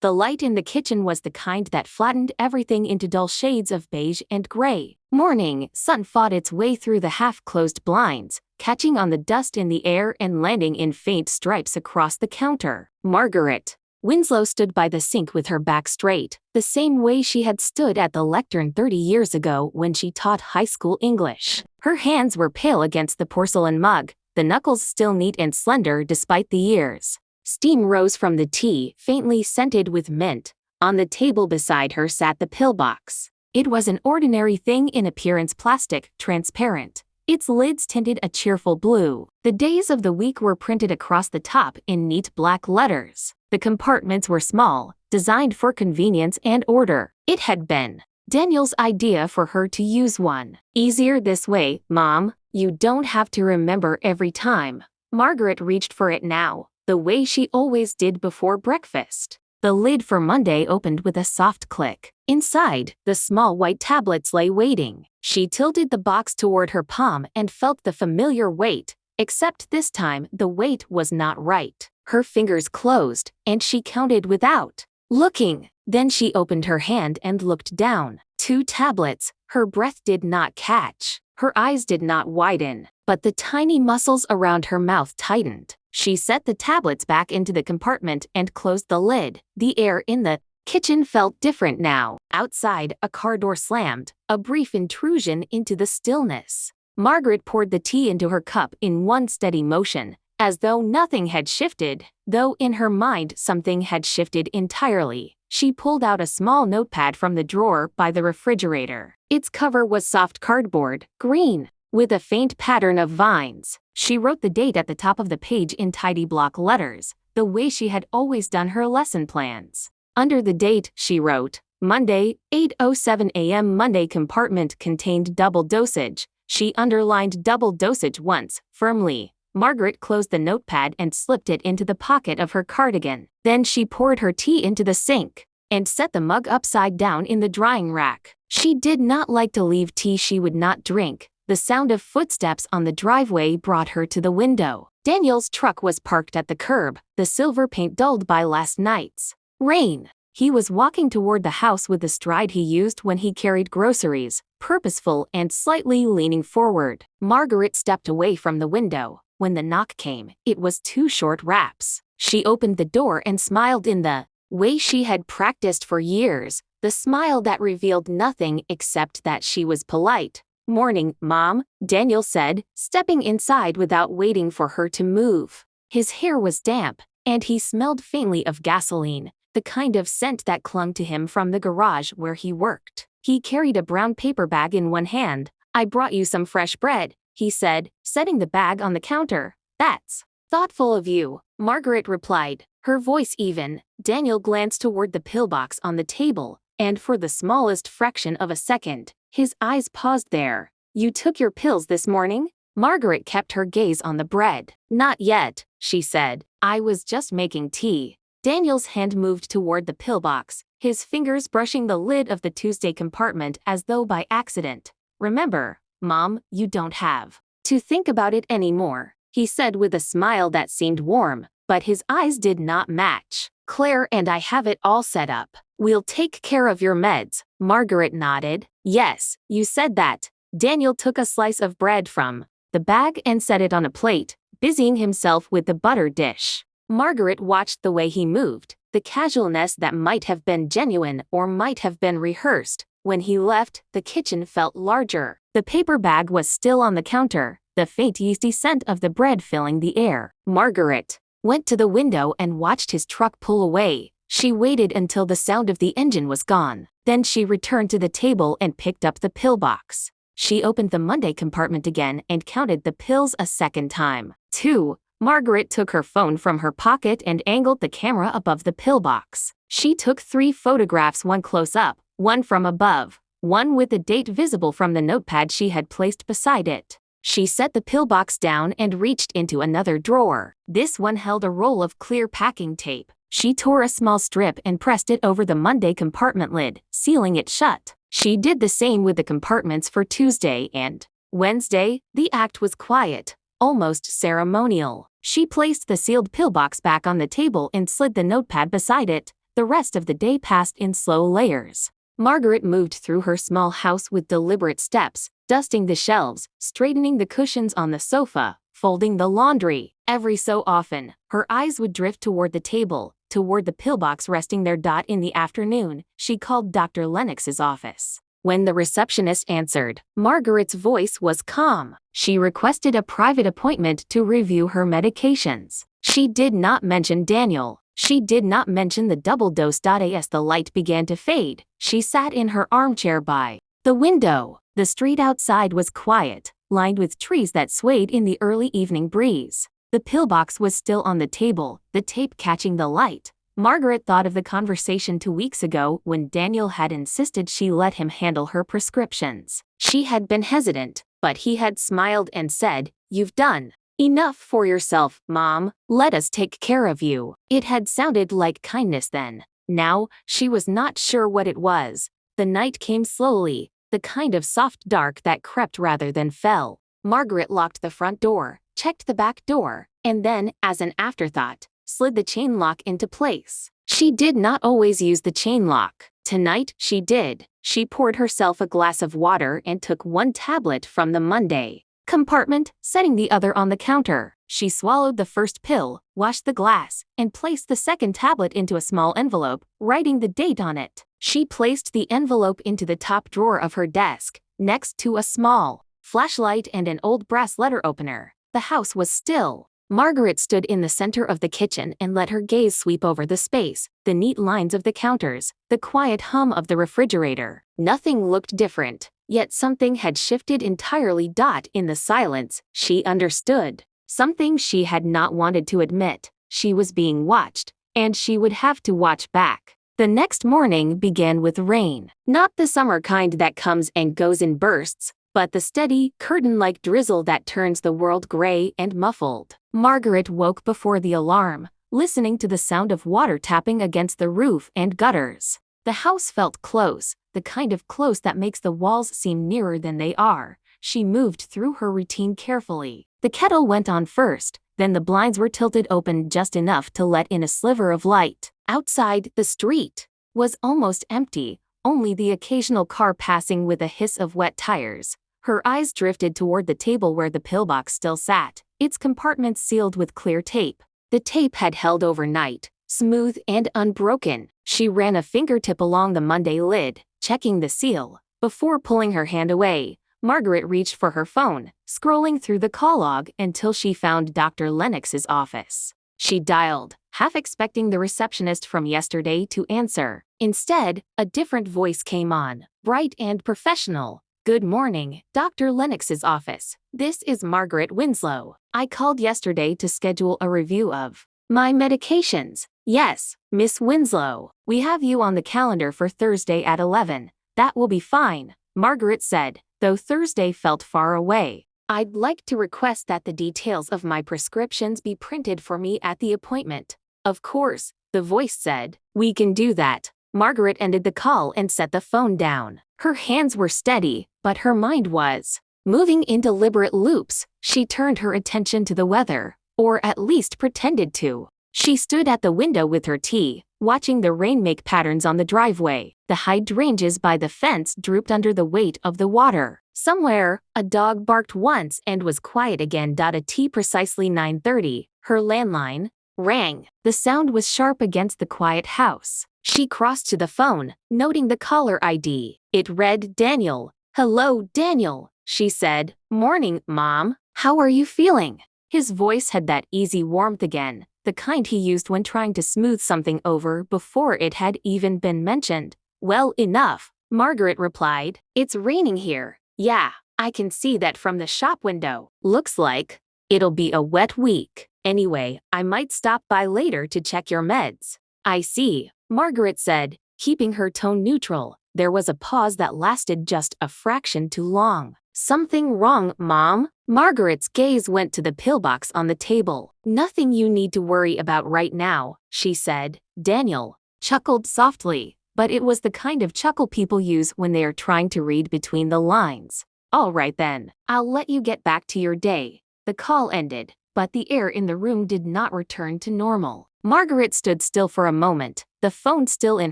The light in the kitchen was the kind that flattened everything into dull shades of beige and gray. Morning sun fought its way through the half-closed blinds, catching on the dust in the air and landing in faint stripes across the counter. Margaret Winslow stood by the sink with her back straight, the same way she had stood at the lectern 30 years ago when she taught high school English. Her hands were pale against the porcelain mug, the knuckles still neat and slender despite the years. Steam rose from the tea, faintly scented with mint. On the table beside her sat the pillbox. It was an ordinary thing in appearance, plastic, transparent. Its lids tinted a cheerful blue. The days of the week were printed across the top in neat black letters. The compartments were small, designed for convenience and order. It had been Daniel's idea for her to use one. Easier this way, Mom. You don't have to remember every time. Margaret reached for it now, the way she always did before breakfast. The lid for Monday opened with a soft click. Inside, the small white tablets lay waiting. She tilted the box toward her palm and felt the familiar weight, except this time the weight was not right. Her fingers closed, and she counted without looking. Then she opened her hand and looked down. 2 tablets. Her breath did not catch. Her eyes did not widen, but the tiny muscles around her mouth tightened. She set the tablets back into the compartment and closed the lid. The air in the kitchen felt different now. Outside, a car door slammed, a brief intrusion into the stillness. Margaret poured the tea into her cup in one steady motion, as though nothing had shifted, though in her mind something had shifted entirely. She pulled out a small notepad from the drawer by the refrigerator. Its cover was soft cardboard, green, with a faint pattern of vines. She wrote the date at the top of the page in tidy block letters, the way she had always done her lesson plans. Under the date, she wrote, Monday, 8:07 a.m. Monday compartment contained double dosage. She underlined double dosage once, firmly. Margaret closed the notepad and slipped it into the pocket of her cardigan. Then she poured her tea into the sink and set the mug upside down in the drying rack. She did not like to leave tea she would not drink. The sound of footsteps on the driveway brought her to the window. Daniel's truck was parked at the curb, the silver paint dulled by last night's rain. He was walking toward the house with the stride he used when he carried groceries, purposeful and slightly leaning forward. Margaret stepped away from the window. When the knock came, it was 2 short raps. She opened the door and smiled in the way she had practiced for years, the smile that revealed nothing except that she was polite. Morning, Mom, Daniel said, stepping inside without waiting for her to move. His hair was damp, and he smelled faintly of gasoline, the kind of scent that clung to him from the garage where he worked. He carried a brown paper bag in one hand. I brought you some fresh bread, he said, setting the bag on the counter. That's thoughtful of you, Margaret replied, her voice even. Daniel glanced toward the pillbox on the table, and for the smallest fraction of a second, his eyes paused there. You took your pills this morning? Margaret kept her gaze on the bread. Not yet, she said. I was just making tea. Daniel's hand moved toward the pillbox, his fingers brushing the lid of the Tuesday compartment as though by accident. Remember, Mom, you don't have to think about it anymore, he said with a smile that seemed warm, but his eyes did not match. Claire and I have it all set up. We'll take care of your meds. Margaret nodded. Yes, you said that. Daniel took a slice of bread from the bag and set it on a plate, busying himself with the butter dish. Margaret watched the way he moved, the casualness that might have been genuine or might have been rehearsed. When he left, the kitchen felt larger. The paper bag was still on the counter, the faint yeasty scent of the bread filling the air. Margaret went to the window and watched his truck pull away. She waited until the sound of the engine was gone. Then she returned to the table and picked up the pillbox. She opened the Monday compartment again and counted the pills a second time. 2. Margaret took her phone from her pocket and angled the camera above the pillbox. She took 3 photographs, one close up, one from above, one with the date visible from the notepad she had placed beside it. She set the pillbox down and reached into another drawer. This one held a roll of clear packing tape. She tore a small strip and pressed it over the Monday compartment lid, sealing it shut. She did the same with the compartments for Tuesday and Wednesday. The act was quiet, almost ceremonial. She placed the sealed pillbox back on the table and slid the notepad beside it, The rest of the day passed in slow layers. Margaret moved through her small house with deliberate steps, dusting the shelves, straightening the cushions on the sofa, folding the laundry. Every so often, her eyes would drift toward the table, toward the pillbox resting there. In the afternoon, she called Dr. Lennox's office. When the receptionist answered, Margaret's voice was calm. She requested a private appointment to review her medications. She did not mention Daniel. She did not mention the double dose. As the light began to fade, she sat in her armchair by the window. The street outside was quiet, lined with trees that swayed in the early evening breeze. The pillbox was still on the table, the tape catching the light. Margaret thought of the conversation 2 weeks ago when Daniel had insisted she let him handle her prescriptions. She had been hesitant, but he had smiled and said, "You've done enough for yourself, Mom. Let us take care of you." It had sounded like kindness then. Now, she was not sure what it was. The night came slowly, the kind of soft dark that crept rather than fell. Margaret locked the front door, checked the back door, and then, as an afterthought, slid the chain lock into place. She did not always use the chain lock. Tonight, she did. She poured herself a glass of water and took one tablet from the Monday compartment, setting the other on the counter. She swallowed the first pill, washed the glass, and placed the second tablet into a small envelope, writing the date on it. She placed the envelope into the top drawer of her desk, next to a small flashlight and an old brass letter opener. The house was still. Margaret stood in the center of the kitchen and let her gaze sweep over the space, the neat lines of the counters, the quiet hum of the refrigerator. Nothing looked different, yet something had shifted entirely. In the silence, she understood. Something she had not wanted to admit. She was being watched, and she would have to watch back. The next morning began with rain. Not the summer kind that comes and goes in bursts, but the steady, curtain-like drizzle that turns the world gray and muffled. Margaret woke before the alarm, listening to the sound of water tapping against the roof and gutters. The house felt close, the kind of close that makes the walls seem nearer than they are. She moved through her routine carefully. The kettle went on first, then the blinds were tilted open just enough to let in a sliver of light. Outside, the street was almost empty, only the occasional car passing with a hiss of wet tires. Her eyes drifted toward the table where the pillbox still sat, its compartments sealed with clear tape. The tape had held overnight, smooth and unbroken. She ran a fingertip along the Monday lid, checking the seal. Before pulling her hand away, Margaret reached for her phone, scrolling through the call log until she found Dr. Lennox's office. She dialed, half expecting the receptionist from yesterday to answer. Instead, a different voice came on, bright and professional. "Good morning, Dr. Lennox's office. This is Margaret Winslow. I called yesterday to schedule a review of my medications." "Yes, Miss Winslow. We have you on the calendar for Thursday at 11. That will be fine," Margaret said, though Thursday felt far away. "I'd like to request that the details of my prescriptions be printed for me at the appointment." "Of course," the voice said. "We can do that." Margaret ended the call and set the phone down. Her hands were steady, but her mind was moving in deliberate loops. She turned her attention to the weather, or at least pretended to. She stood at the window with her tea, watching the rain make patterns on the driveway. The hydrangeas by the fence drooped under the weight of the water. Somewhere, a dog barked once and was quiet again. At precisely 9:30, her landline rang. The sound was sharp against the quiet house. She crossed to the phone, noting the caller ID. It read Daniel. "Hello, Daniel," she said. "Morning, Mom. How are you feeling?" His voice had that easy warmth again, the kind he used when trying to smooth something over before it had even been mentioned. "Well enough," Margaret replied. "It's raining here." "Yeah, I can see that from the shop window. Looks like it'll be a wet week. Anyway, I might stop by later to check your meds." "I see," Margaret said, keeping her tone neutral. There was a pause that lasted just a fraction too long. "Something wrong, Mom?" Margaret's gaze went to the pillbox on the table. "Nothing you need to worry about right now," she said. Daniel chuckled softly, but it was the kind of chuckle people use when they are trying to read between the lines. "All right then, I'll let you get back to your day." The call ended, but the air in the room did not return to normal. Margaret stood still for a moment, the phone still in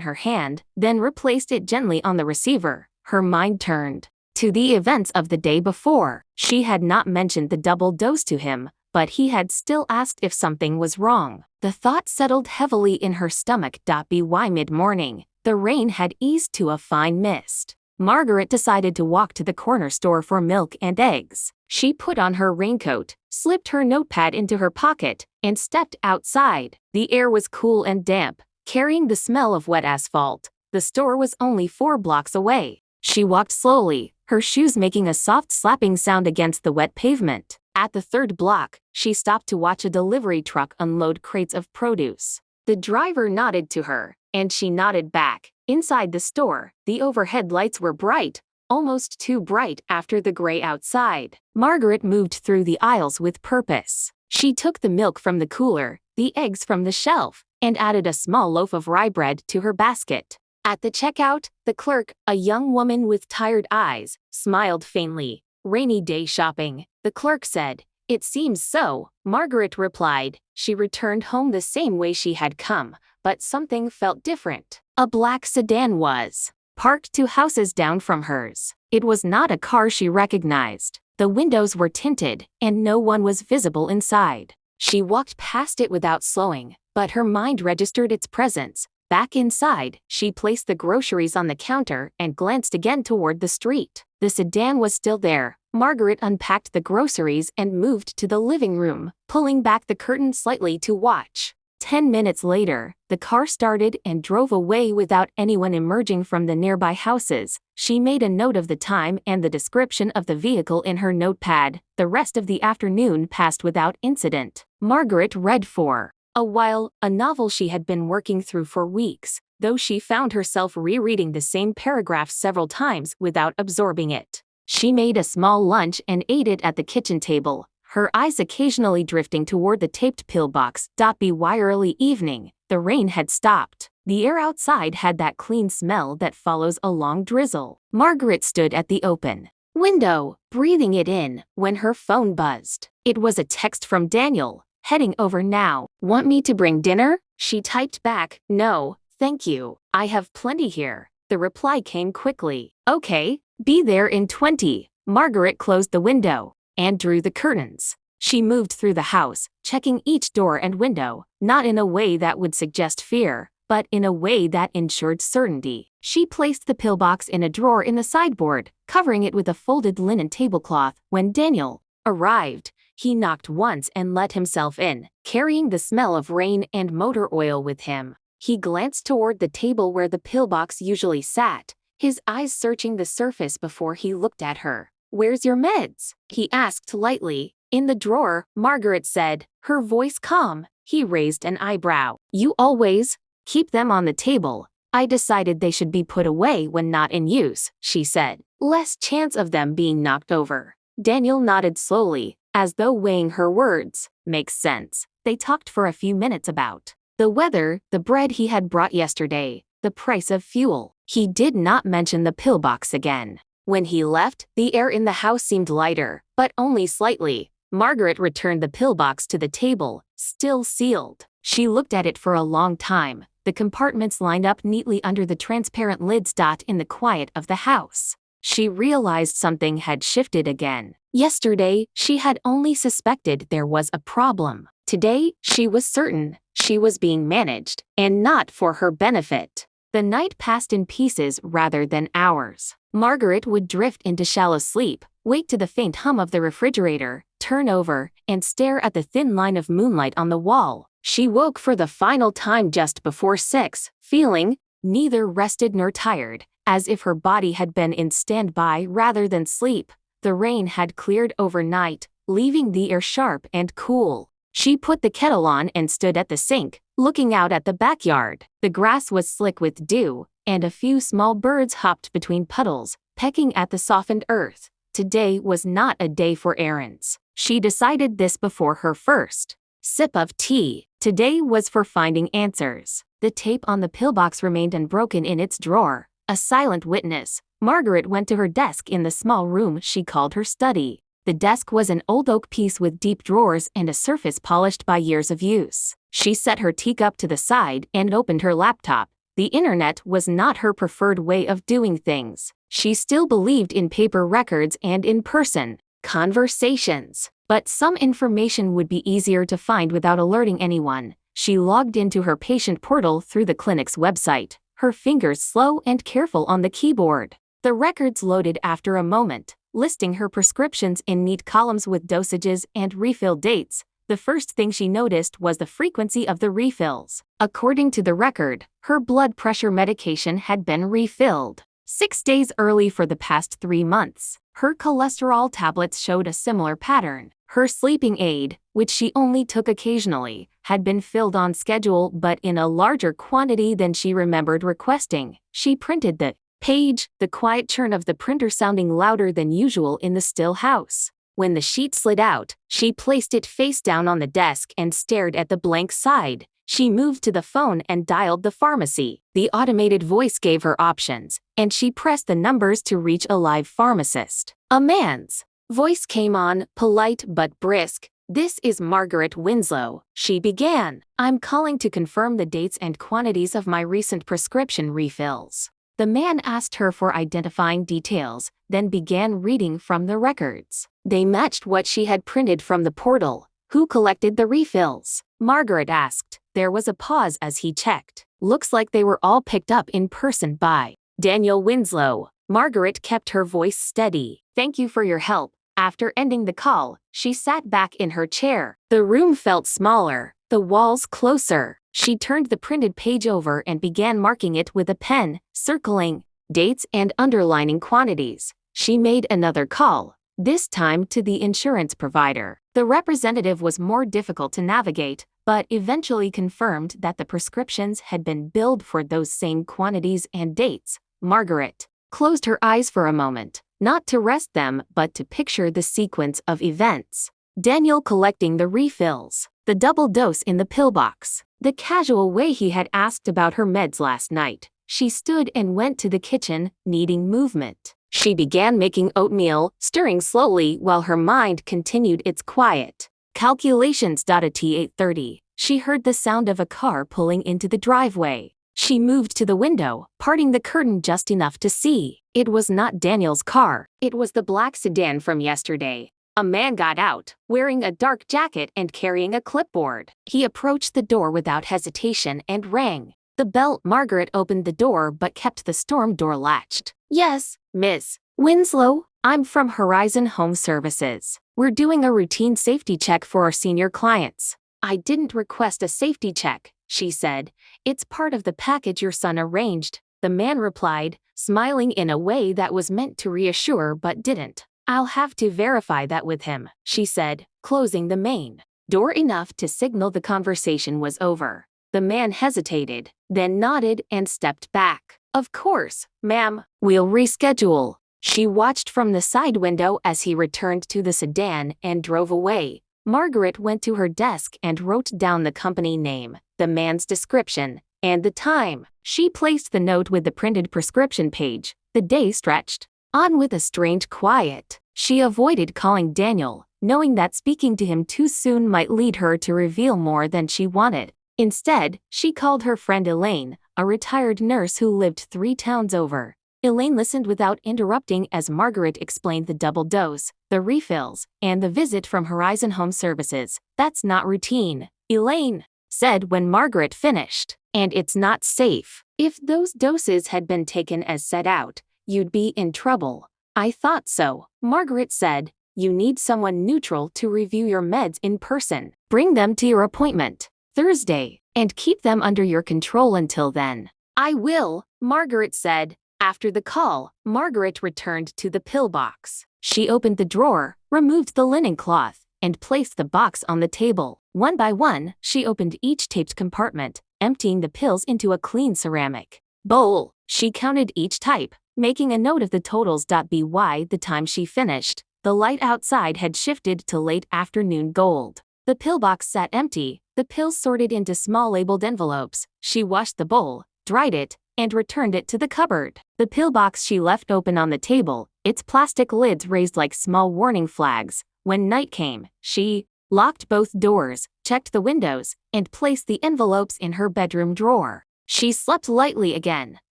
her hand, then replaced it gently on the receiver. Her mind turned to the events of the day before. She had not mentioned the double dose to him, but he had still asked if something was wrong. The thought settled heavily in her stomach. By mid-morning, the rain had eased to a fine mist. Margaret decided to walk to the corner store for milk and eggs. She put on her raincoat, slipped her notepad into her pocket, and stepped outside. The air was cool and damp, carrying the smell of wet asphalt. The store was only 4 blocks away. She walked slowly, her shoes making a soft slapping sound against the wet pavement. At the 3rd block, she stopped to watch a delivery truck unload crates of produce. The driver nodded to her, and she nodded back. Inside the store, the overhead lights were bright, almost too bright after the gray outside. Margaret moved through the aisles with purpose. She took the milk from the cooler, the eggs from the shelf, and added a small loaf of rye bread to her basket. At the checkout, the clerk, a young woman with tired eyes, smiled faintly. "Rainy day shopping," the clerk said. "It seems so," Margaret replied. She returned home the same way she had come, but something felt different. A black sedan was parked 2 houses down from hers. It was not a car she recognized. The windows were tinted, and no one was visible inside. She walked past it without slowing, but her mind registered its presence. Back inside, she placed the groceries on the counter and glanced again toward the street. The sedan was still there. Margaret unpacked the groceries and moved to the living room, pulling back the curtain slightly to watch. 10 minutes later, the car started and drove away without anyone emerging from the nearby houses. She made a note of the time and the description of the vehicle in her notepad. The rest of the afternoon passed without incident. Margaret read for a while, a novel she had been working through for weeks, though she found herself rereading the same paragraph several times without absorbing it. She made a small lunch and ate it at the kitchen table, her eyes occasionally drifting toward the taped pillbox. By early evening, the rain had stopped. The air outside had that clean smell that follows a long drizzle. Margaret stood at the open window, breathing it in, when her phone buzzed. It was a text from Daniel. "Heading over now. Want me to bring dinner?" She typed back, "No, thank you. I have plenty here." The reply came quickly. "Okay, be there in 20. Margaret closed the window and drew the curtains. She moved through the house, checking each door and window, not in a way that would suggest fear, but in a way that ensured certainty. She placed the pillbox in a drawer in the sideboard, covering it with a folded linen tablecloth. When Daniel arrived, he knocked once and let himself in, carrying the smell of rain and motor oil with him. He glanced toward the table where the pillbox usually sat, his eyes searching the surface before he looked at her. "Where's your meds?" he asked lightly. "In the drawer," Margaret said, her voice calm. He raised an eyebrow. "You always keep them on the table." "I decided they should be put away when not in use," she said. "Less chance of them being knocked over." Daniel nodded slowly, as though weighing her words. "Makes sense." They talked for a few minutes about the weather, the bread he had brought yesterday, the price of fuel. He did not mention the pillbox again. When he left, the air in the house seemed lighter, but only slightly. Margaret returned the pillbox to the table, still sealed. She looked at it for a long time, the compartments lined up neatly under the transparent lids. In the quiet of the house, she realized something had shifted again. Yesterday, she had only suspected there was a problem. Today, she was certain she was being managed, and not for her benefit. The night passed in pieces rather than hours. Margaret would drift into shallow sleep, wake to the faint hum of the refrigerator, turn over, and stare at the thin line of moonlight on the wall. She woke for the final time just before 6, feeling neither rested nor tired, as if her body had been in standby rather than sleep. The rain had cleared overnight, leaving the air sharp and cool. She put the kettle on and stood at the sink, looking out at the backyard. The grass was slick with dew, and a few small birds hopped between puddles, pecking at the softened earth. Today was not a day for errands. She decided this before her first sip of tea. Today was for finding answers. The tape on the pillbox remained unbroken in its drawer, a silent witness. Margaret went to her desk in the small room she called her study. The desk was an old oak piece with deep drawers and a surface polished by years of use. She set her teacup to the side and opened her laptop. The internet was not her preferred way of doing things. She still believed in paper records and in-person conversations. But some information would be easier to find without alerting anyone. She logged into her patient portal through the clinic's website, her fingers slow and careful on the keyboard. The records loaded after a moment, listing her prescriptions in neat columns with dosages and refill dates. The first thing she noticed was the frequency of the refills. According to the record, her blood pressure medication had been refilled 6 days early for the past 3 months. Her cholesterol tablets showed a similar pattern. Her sleeping aid, which she only took occasionally, had been filled on schedule but in a larger quantity than she remembered requesting. She printed the page, the quiet churn of the printer sounding louder than usual in the still house. When the sheet slid out, she placed it face down on the desk and stared at the blank side. She moved to the phone and dialed the pharmacy. The automated voice gave her options, and she pressed the numbers to reach a live pharmacist. A man's voice came on, polite but brisk. "This is Margaret Winslow," she began. "I'm calling to confirm the dates and quantities of my recent prescription refills." The man asked her for identifying details, then began reading from the records. They matched what she had printed from the portal. "Who collected the refills?" Margaret asked. There was a pause as he checked. "Looks like they were all picked up in person by Daniel Winslow." Margaret kept her voice steady. "Thank you for your help." After ending the call, she sat back in her chair. The room felt smaller, the walls closer. She turned the printed page over and began marking it with a pen, circling dates and underlining quantities. She made another call, this time to the insurance provider. The representative was more difficult to navigate, but eventually confirmed that the prescriptions had been billed for those same quantities and dates. Margaret closed her eyes for a moment, not to rest them but to picture the sequence of events. Daniel collecting the refills, the double dose in the pillbox, the casual way he had asked about her meds last night. She stood and went to the kitchen, needing movement. She began making oatmeal, stirring slowly while her mind continued its quiet calculations. At 8:30, she heard the sound of a car pulling into the driveway. She moved to the window, parting the curtain just enough to see. It was not Daniel's car. It was the black sedan from yesterday. A man got out, wearing a dark jacket and carrying a clipboard. He approached the door without hesitation and rang the bell. Margaret opened the door but kept the storm door latched. "Yes, Miss Winslow, I'm from Horizon Home Services. We're doing a routine safety check for our senior clients." "I didn't request a safety check," she said. "It's part of the package your son arranged," the man replied, smiling in a way that was meant to reassure but didn't. "I'll have to verify that with him," she said, closing the main door enough to signal the conversation was over. The man hesitated, then nodded and stepped back. "Of course, ma'am, we'll reschedule." She watched from the side window as he returned to the sedan and drove away. Margaret went to her desk and wrote down the company name, the man's description, and the time. She placed the note with the printed prescription page. The day stretched on with a strange quiet. She avoided calling Daniel, knowing that speaking to him too soon might lead her to reveal more than she wanted. Instead, she called her friend Elaine, a retired nurse who lived 3 towns over. Elaine listened without interrupting as Margaret explained the double dose, the refills, and the visit from Horizon Home Services. "That's not routine," Elaine said when Margaret finished. "And it's not safe. If those doses had been taken as set out, you'd be in trouble." "I thought so," Margaret said. "You need someone neutral to review your meds in person. Bring them to your appointment Thursday, and keep them under your control until then." "I will," Margaret said. After the call, Margaret returned to the pillbox. She opened the drawer, removed the linen cloth, and placed the box on the table. One by one, she opened each taped compartment, emptying the pills into a clean ceramic bowl. She counted each type, making a note of the totals. By the time she finished, the light outside had shifted to late afternoon gold. The pillbox sat empty, the pills sorted into small labeled envelopes. She washed the bowl, dried it, and returned it to the cupboard. The pillbox she left open on the table, its plastic lids raised like small warning flags. When night came, she locked both doors, checked the windows, and placed the envelopes in her bedroom drawer. She slept lightly again,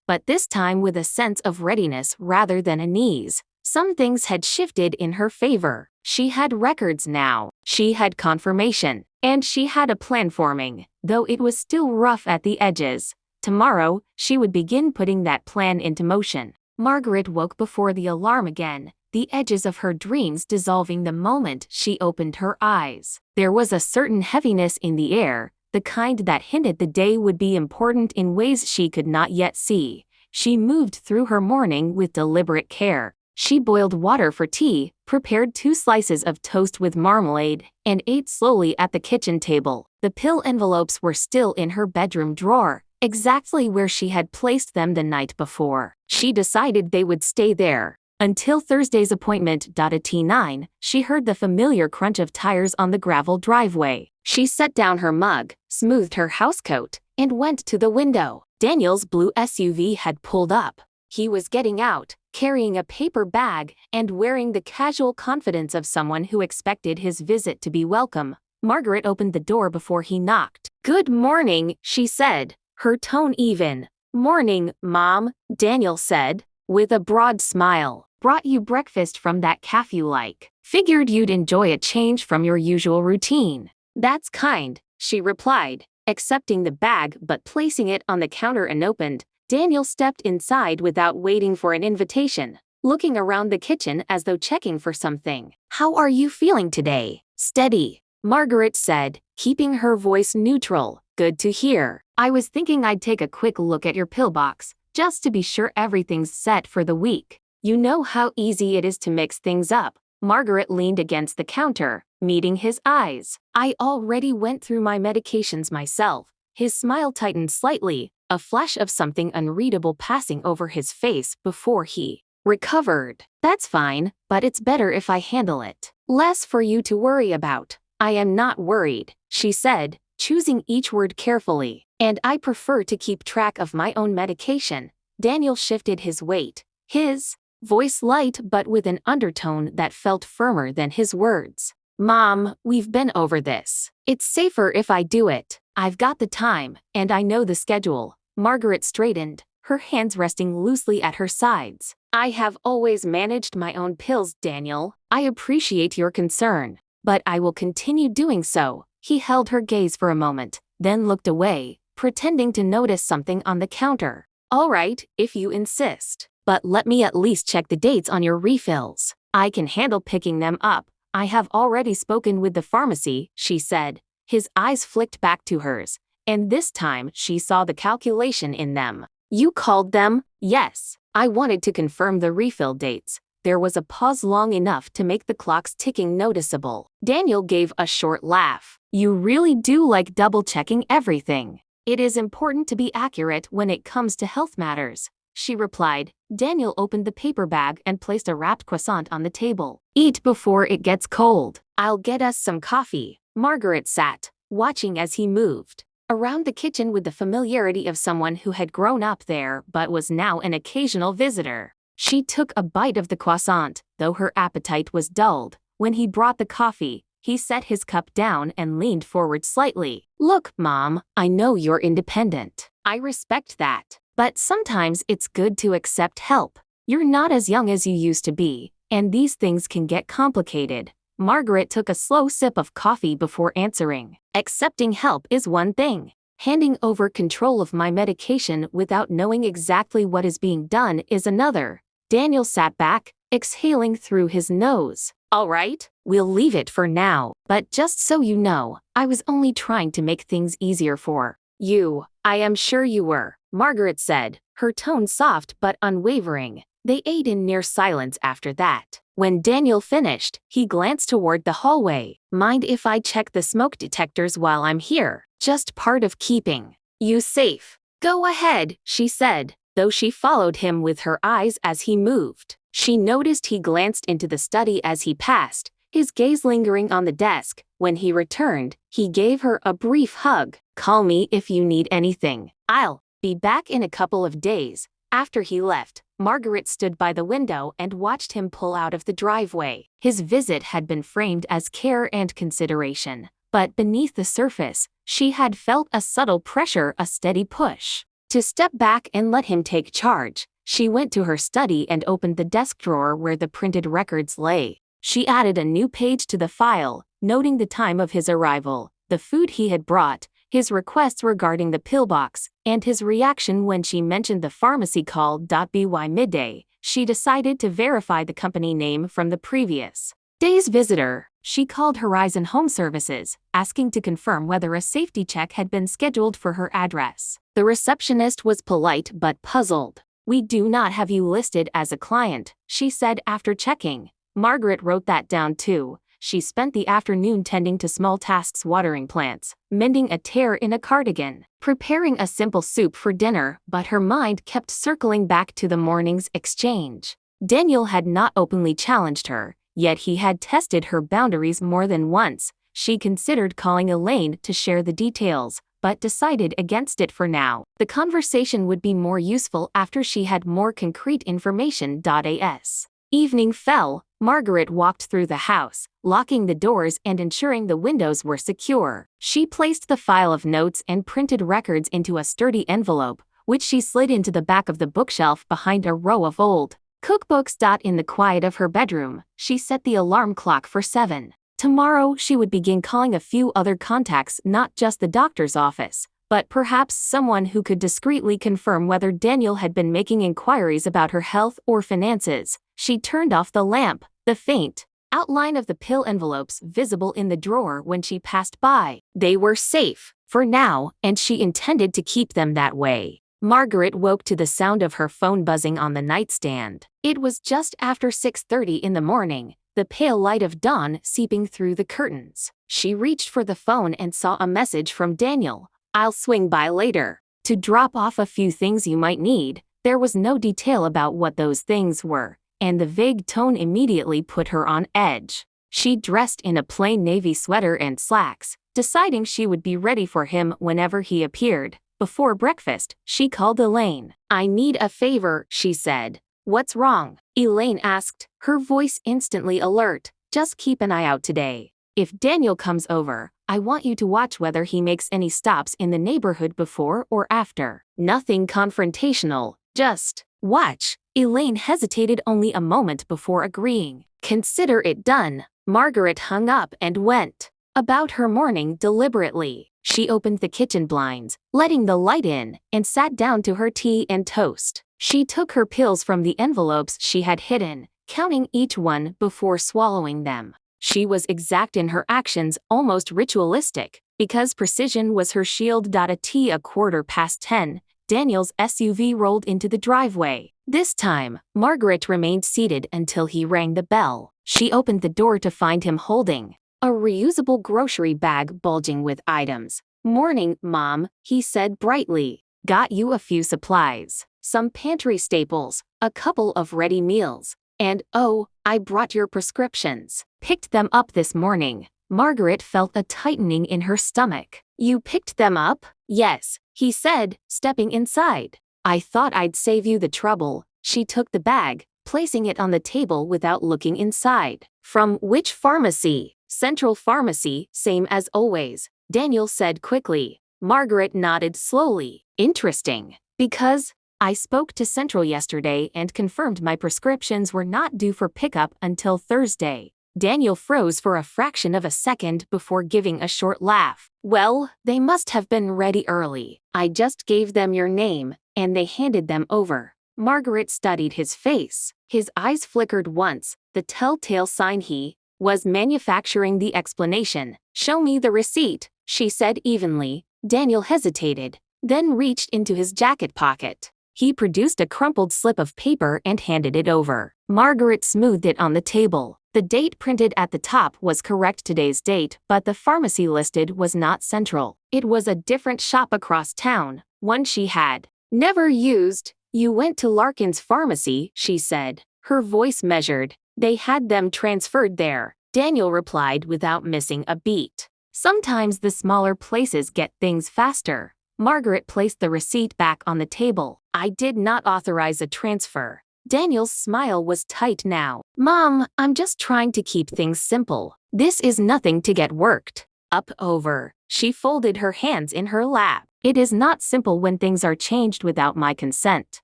but this time with a sense of readiness rather than unease. Some things had shifted in her favor. She had records now. She had confirmation. And she had a plan forming, though it was still rough at the edges. Tomorrow, she would begin putting that plan into motion. Margaret woke before the alarm again, the edges of her dreams dissolving the moment she opened her eyes. There was a certain heaviness in the air, the kind that hinted the day would be important in ways she could not yet see. She moved through her morning with deliberate care. She boiled water for tea, prepared 2 slices of toast with marmalade, and ate slowly at the kitchen table. The pill envelopes were still in her bedroom drawer, exactly where she had placed them the night before. She decided they would stay there. Until Thursday's appointment. At T9, she heard the familiar crunch of tires on the gravel driveway. She set down her mug, smoothed her housecoat, and went to the window. Daniel's blue SUV had pulled up. He was getting out, carrying a paper bag and wearing the casual confidence of someone who expected his visit to be welcome. Margaret opened the door before he knocked. "Good morning," she said, her tone even. "Morning, Mom," Daniel said, with a broad smile. "Brought you breakfast from that cafe you like. Figured you'd enjoy a change from your usual routine." "That's kind," she replied, accepting the bag but placing it on the counter unopened. Daniel stepped inside without waiting for an invitation, looking around the kitchen as though checking for something. "How are you feeling today?" "Steady," Margaret said, keeping her voice neutral. "Good to hear. I was thinking I'd take a quick look at your pillbox, just to be sure everything's set for the week. You know how easy it is to mix things up." Margaret leaned against the counter, meeting his eyes. "I already went through my medications myself." His smile tightened slightly, a flash of something unreadable passing over his face before he recovered. "That's fine, but it's better if I handle it. Less for you to worry about." "I am not worried," she said, choosing each word carefully. "And I prefer to keep track of my own medication." Daniel shifted his weight, his voice light but with an undertone that felt firmer than his words. "Mom, we've been over this. It's safer if I do it. I've got the time, and I know the schedule." Margaret straightened, her hands resting loosely at her sides. "I have always managed my own pills, Daniel. I appreciate your concern, but I will continue doing so." He held her gaze for a moment, then looked away, pretending to notice something on the counter. "All right, if you insist. But let me at least check the dates on your refills. I can handle picking them up. I have already spoken with the pharmacy," she said. His eyes flicked back to hers, and this time she saw the calculation in them. "You called them?" "Yes. I wanted to confirm the refill dates." There was a pause long enough to make the clock's ticking noticeable. Daniel gave a short laugh. "You really do like double-checking everything." "It is important to be accurate when it comes to health matters," she replied. Daniel opened the paper bag and placed a wrapped croissant on the table. "Eat before it gets cold. I'll get us some coffee." Margaret sat, watching as he moved around the kitchen with the familiarity of someone who had grown up there but was now an occasional visitor. She took a bite of the croissant, though her appetite was dulled. When he brought the coffee, he set his cup down and leaned forward slightly. "Look, Mom, I know you're independent. I respect that. But sometimes it's good to accept help. You're not as young as you used to be, and these things can get complicated." Margaret took a slow sip of coffee before answering. "Accepting help is one thing. Handing over control of my medication without knowing exactly what is being done is another." Daniel sat back, exhaling through his nose. "All right, we'll leave it for now. But just so you know, I was only trying to make things easier for you." "I am sure you were," Margaret said, her tone soft but unwavering. They ate in near silence after that. When Daniel finished, he glanced toward the hallway. "Mind if I check the smoke detectors while I'm here? Just part of keeping you safe." "Go ahead," she said, though she followed him with her eyes as he moved. She noticed he glanced into the study as he passed, his gaze lingering on the desk. When he returned, he gave her a brief hug. "Call me if you need anything. I'll be back in a couple of days." After he left, Margaret stood by the window and watched him pull out of the driveway. His visit had been framed as care and consideration, but beneath the surface, she had felt a subtle pressure, a steady push. To step back and let him take charge, she went to her study and opened the desk drawer where the printed records lay. She added a new page to the file, noting the time of his arrival, the food he had brought, his requests regarding the pillbox, and his reaction when she mentioned the pharmacy call. By midday, she decided to verify the company name from the previous day's visitor. She called Horizon Home Services, asking to confirm whether a safety check had been scheduled for her address. The receptionist was polite but puzzled. "We do not have you listed as a client," she said after checking. Margaret wrote that down too. She spent the afternoon tending to small tasks, watering plants, mending a tear in a cardigan, preparing a simple soup for dinner, but her mind kept circling back to the morning's exchange. Daniel had not openly challenged her, yet he had tested her boundaries more than once. She considered calling Elaine to share the details, but decided against it for now. The conversation would be more useful after she had more concrete information. As evening fell, Margaret walked through the house, locking the doors and ensuring the windows were secure. She placed the file of notes and printed records into a sturdy envelope, which she slid into the back of the bookshelf behind a row of old cookbooks. In the quiet of her bedroom, she set the alarm clock for 7. Tomorrow she would begin calling a few other contacts, not just the doctor's office, but perhaps someone who could discreetly confirm whether Daniel had been making inquiries about her health or finances. She turned off the lamp, the faint outline of the pill envelopes visible in the drawer when she passed by. They were safe, for now, and she intended to keep them that way. Margaret woke to the sound of her phone buzzing on the nightstand. It was just after 6:30 in the morning, the pale light of dawn seeping through the curtains. She reached for the phone and saw a message from Daniel. "I'll swing by later to drop off a few things you might need." There was no detail about what those things were, and the vague tone immediately put her on edge. She dressed in a plain navy sweater and slacks, deciding she would be ready for him whenever he appeared. Before breakfast, she called Elaine. "I need a favor," she said. "What's wrong?" Elaine asked, her voice instantly alert. "Just keep an eye out today. If Daniel comes over, I want you to watch whether he makes any stops in the neighborhood before or after. Nothing confrontational, just watch." Elaine hesitated only a moment before agreeing. "Consider it done." Margaret hung up and went about her morning deliberately. She opened the kitchen blinds, letting the light in, and sat down to her tea and toast. She took her pills from the envelopes she had hidden, counting each one before swallowing them. She was exact in her actions, almost ritualistic, because precision was her shield. At 10:15, Daniel's SUV rolled into the driveway. This time, Margaret remained seated until he rang the bell. She opened the door to find him holding a reusable grocery bag bulging with items. "Morning, Mom," he said brightly. "Got you a few supplies. Some pantry staples, a couple of ready meals, and oh, I brought your prescriptions." "Picked them up this morning." Margaret felt a tightening in her stomach. "You picked them up?" "Yes," he said, stepping inside. "I thought I'd save you the trouble." She took the bag, placing it on the table without looking inside. "From which pharmacy?" "Central Pharmacy, same as always," Daniel said quickly. Margaret nodded slowly. "Interesting. Because I spoke to Central yesterday and confirmed my prescriptions were not due for pickup until Thursday." Daniel froze for a fraction of a second before giving a short laugh. "Well, they must have been ready early. I just gave them your name, and they handed them over." Margaret studied his face. His eyes flickered once, the telltale sign he was manufacturing the explanation. "Show me the receipt," she said evenly. Daniel hesitated, then reached into his jacket pocket. He produced a crumpled slip of paper and handed it over. Margaret smoothed it on the table. The date printed at the top was correct, today's date, but the pharmacy listed was not Central. It was a different shop across town, one she had never used. "You went to Larkin's pharmacy," she said, her voice measured. "They had them transferred there," Daniel replied without missing a beat. "Sometimes the smaller places get things faster." Margaret placed the receipt back on the table. "I did not authorize a transfer." Daniel's smile was tight now. "Mom, I'm just trying to keep things simple. This is nothing to get worked Up over. She folded her hands in her lap. It is not simple when things are changed without my consent.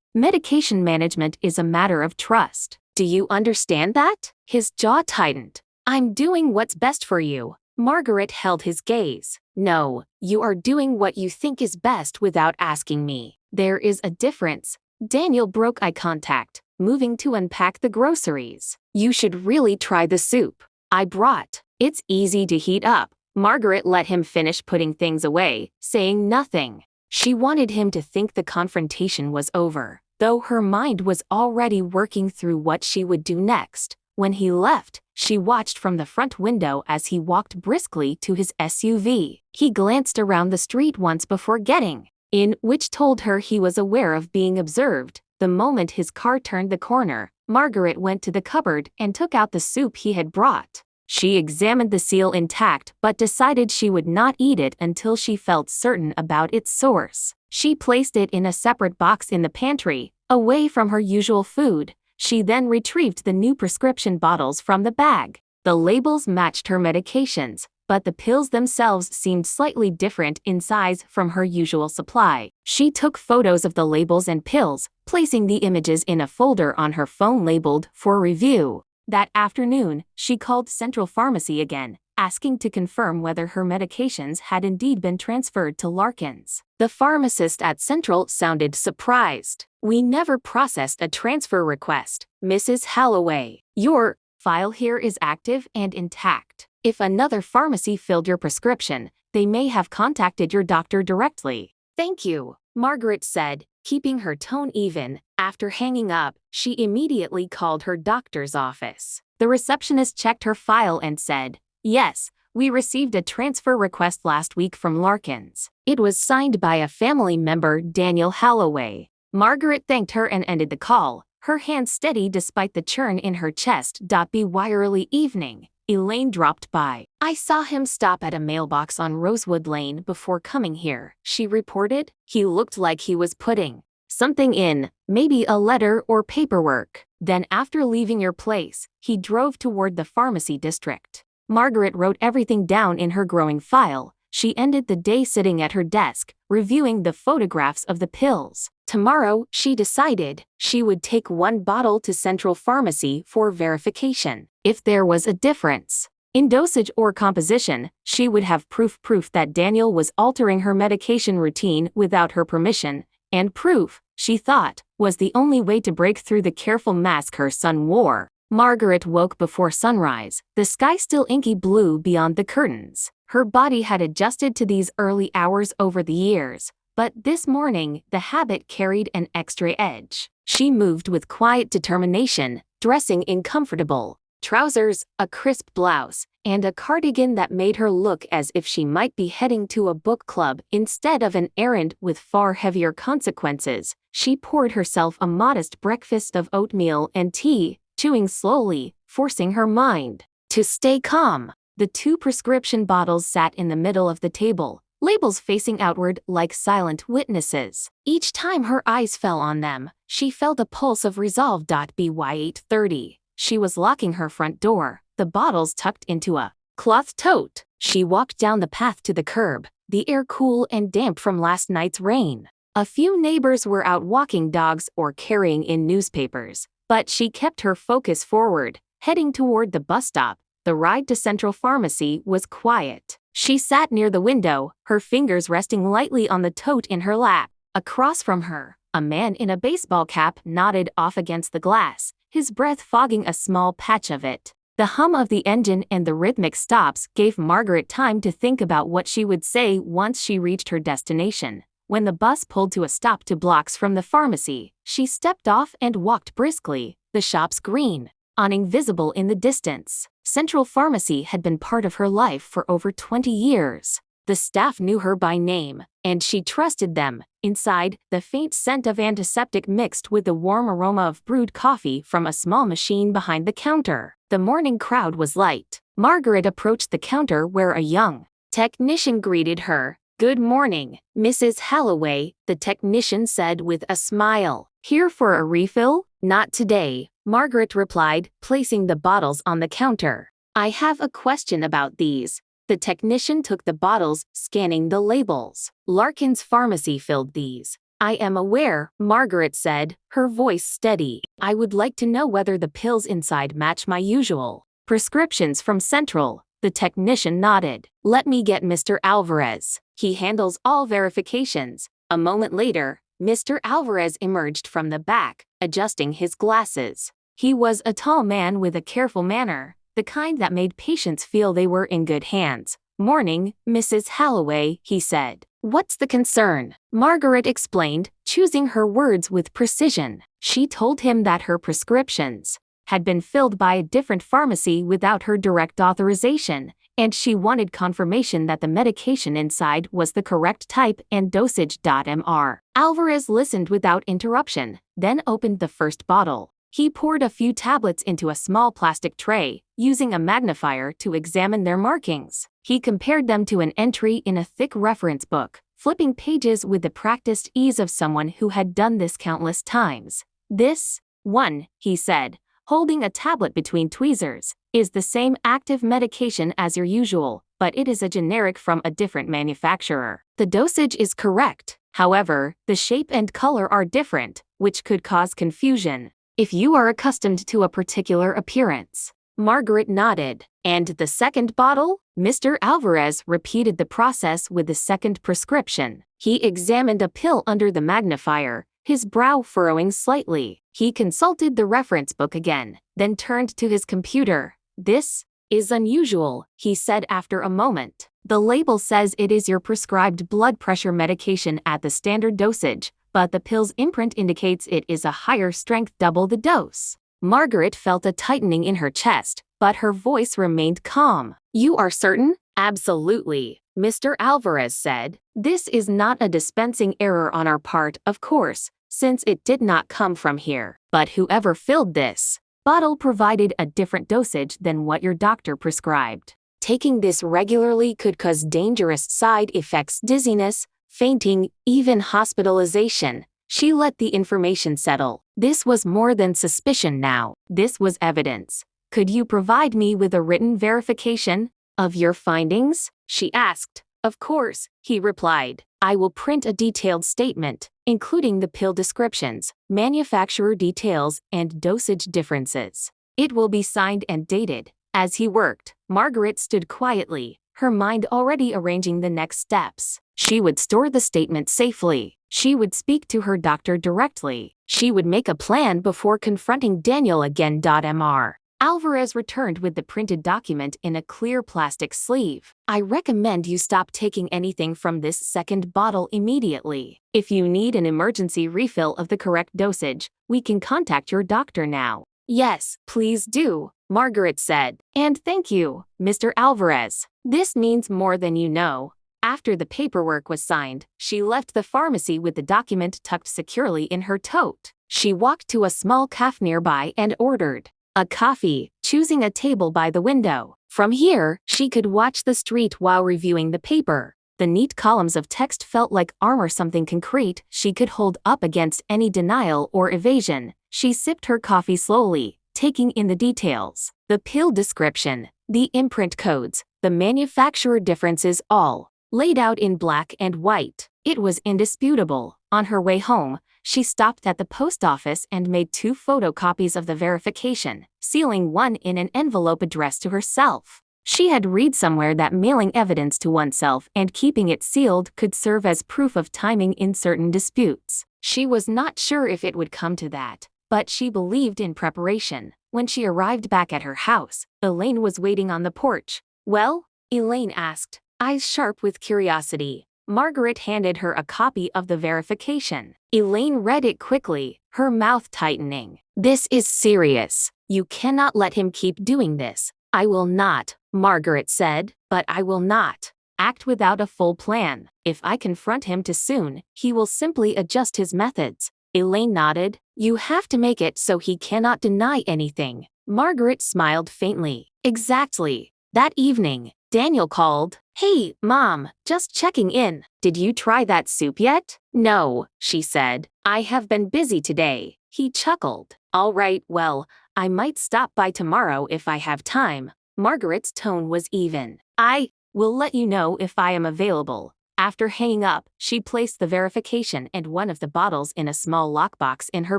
Medication management is a matter of trust. Do you understand that? His jaw tightened. I'm doing what's best for you. Margaret held his gaze. No, you are doing what you think is best without asking me. There is a difference. Daniel broke eye contact, moving to unpack the groceries. You should really try the soup I brought. It's easy to heat up. Margaret let him finish putting things away, saying nothing. She wanted him to think the confrontation was over, though her mind was already working through what she would do next. When he left, she watched from the front window as he walked briskly to his SUV. He glanced around the street once before getting in, which told her he was aware of being observed. The moment his car turned the corner, Margaret went to the cupboard and took out the soup he had brought. She examined the seal intact but decided she would not eat it until she felt certain about its source. She placed it in a separate box in the pantry, away from her usual food. She then retrieved the new prescription bottles from the bag. The labels matched her medications, but the pills themselves seemed slightly different in size from her usual supply. She took photos of the labels and pills, placing the images in a folder on her phone labeled for review. That afternoon, she called Central Pharmacy again, asking to confirm whether her medications had indeed been transferred to Larkin's. The pharmacist at Central sounded surprised. We never processed a transfer request, Mrs. Halloway. Your file here is active and intact. If another pharmacy filled your prescription, they may have contacted your doctor directly. Thank you, Margaret said, keeping her tone even. After hanging up, she immediately called her doctor's office. The receptionist checked her file and said, "Yes, we received a transfer request last week from Larkin's. It was signed by a family member, Daniel Halloway." Margaret thanked her and ended the call, her hands steady despite the churn in her chest. Be wirily evening. Elaine dropped by. I saw him stop at a mailbox on Rosewood Lane before coming here, she reported. He looked like he was putting something in, maybe a letter or paperwork. Then after leaving your place, he drove toward the pharmacy district. Margaret wrote everything down in her growing file. She ended the day sitting at her desk, reviewing the photographs of the pills. Tomorrow, she decided, she would take one bottle to Central Pharmacy for verification. If there was a difference in dosage or composition, she would have proof that Daniel was altering her medication routine without her permission, and proof, she thought, was the only way to break through the careful mask her son wore. Margaret woke before sunrise, the sky still inky blue beyond the curtains. Her body had adjusted to these early hours over the years, but this morning the habit carried an extra edge. She moved with quiet determination, dressing in comfortable trousers, a crisp blouse, and a cardigan that made her look as if she might be heading to a book club instead of an errand with far heavier consequences. She poured herself a modest breakfast of oatmeal and tea, chewing slowly, forcing her mind to stay calm. The two prescription bottles sat in the middle of the table, labels facing outward like silent witnesses. Each time her eyes fell on them, she felt a pulse of resolve. By 8:30, she was locking her front door, the bottles tucked into a cloth tote. She walked down the path to the curb, the air cool and damp from last night's rain. A few neighbors were out walking dogs or carrying in newspapers, but she kept her focus forward, heading toward the bus stop. The ride to Central Pharmacy was quiet. She sat near the window, her fingers resting lightly on the tote in her lap. Across from her, a man in a baseball cap nodded off against the glass, his breath fogging a small patch of it. The hum of the engine and the rhythmic stops gave Margaret time to think about what she would say once she reached her destination. When the bus pulled to a stop 2 blocks from the pharmacy, she stepped off and walked briskly, the shop's green awning visible in the distance. Central Pharmacy had been part of her life for over 20 years. The staff knew her by name, and she trusted them. Inside, the faint scent of antiseptic mixed with the warm aroma of brewed coffee from a small machine behind the counter. The morning crowd was light. Margaret approached the counter where a young technician greeted her. "Good morning, Mrs. Halloway," the technician said with a smile. "Here for a refill?" "Not today," Margaret replied, placing the bottles on the counter. "I have a question about these. The technician took the bottles, scanning the labels. Larkin's pharmacy filled these. I am aware, Margaret said, her voice steady. I would like to know whether the pills inside match my usual prescriptions from Central. The technician nodded. Let me get Mr. Alvarez. He handles all verifications. A moment later, Mr. Alvarez emerged from the back, adjusting his glasses. He was a tall man with a careful manner, the kind that made patients feel they were in good hands. Morning, Mrs. Halloway, he said. What's the concern? Margaret explained, choosing her words with precision. She told him that her prescriptions had been filled by a different pharmacy without her direct authorization, and she wanted confirmation that the medication inside was the correct type and dosage. Mr. Alvarez listened without interruption, then opened the first bottle. He poured a few tablets into a small plastic tray, using a magnifier to examine their markings. He compared them to an entry in a thick reference book, flipping pages with the practiced ease of someone who had done this countless times. This one, he said, holding a tablet between tweezers, is the same active medication as your usual, but it is a generic from a different manufacturer. The dosage is correct. However, the shape and color are different, which could cause confusion if you are accustomed to a particular appearance. Margaret nodded. And the second bottle? Mr. Alvarez repeated the process with the second prescription. He examined a pill under the magnifier, his brow furrowing slightly. He consulted the reference book again, then turned to his computer. This is unusual, he said after a moment. The label says it is your prescribed blood pressure medication at the standard dosage, but the pill's imprint indicates it is a higher strength, double the dose. Margaret felt a tightening in her chest, but her voice remained calm. You are certain? Absolutely, Mr. Alvarez said. This is not a dispensing error on our part, of course, since it did not come from here. But whoever filled this bottle provided a different dosage than what your doctor prescribed. Taking this regularly could cause dangerous side effects, dizziness, fainting, even hospitalization. She let the information settle. This was more than suspicion now. This was evidence. Could you provide me with a written verification of your findings? She asked. Of course, he replied. I will print a detailed statement, including the pill descriptions, manufacturer details, and dosage differences. It will be signed and dated. As he worked, Margaret stood quietly, her mind already arranging the next steps. She would store the statement safely. She would speak to her doctor directly. She would make a plan before confronting Daniel again. Mr. Alvarez returned with the printed document in a clear plastic sleeve. I recommend you stop taking anything from this second bottle immediately. If you need an emergency refill of the correct dosage, we can contact your doctor now. Yes, please do, Margaret said. And thank you, Mr. Alvarez. This means more than you know. After the paperwork was signed, she left the pharmacy with the document tucked securely in her tote. She walked to a small cafe nearby and ordered a coffee, choosing a table by the window. From here, she could watch the street while reviewing the paper. The neat columns of text felt like armor, something concrete she could hold up against any denial or evasion. She sipped her coffee slowly, taking in the details. The pill description, the imprint codes, the manufacturer differences, all laid out in black and white. It was indisputable. On her way home, she stopped at the post office and made 2 photocopies of the verification, sealing one in an envelope addressed to herself. She had read somewhere that mailing evidence to oneself and keeping it sealed could serve as proof of timing in certain disputes. She was not sure if it would come to that, but she believed in preparation. When she arrived back at her house, Elaine was waiting on the porch. Well? Elaine asked, eyes sharp with curiosity. Margaret handed her a copy of the verification. Elaine read it quickly, her mouth tightening. This is serious. You cannot let him keep doing this. I will not, Margaret said, but I will not act without a full plan. If I confront him too soon, he will simply adjust his methods. Elaine nodded. You have to make it so he cannot deny anything. Margaret smiled faintly. Exactly. That evening, Daniel called. Hey, Mom, just checking in. Did you try that soup yet? No, she said. I have been busy today. He chuckled. All right, well, I might stop by tomorrow if I have time. Margaret's tone was even. I We'll let you know if I am available. After hanging up, she placed the verification and one of the bottles in a small lockbox in her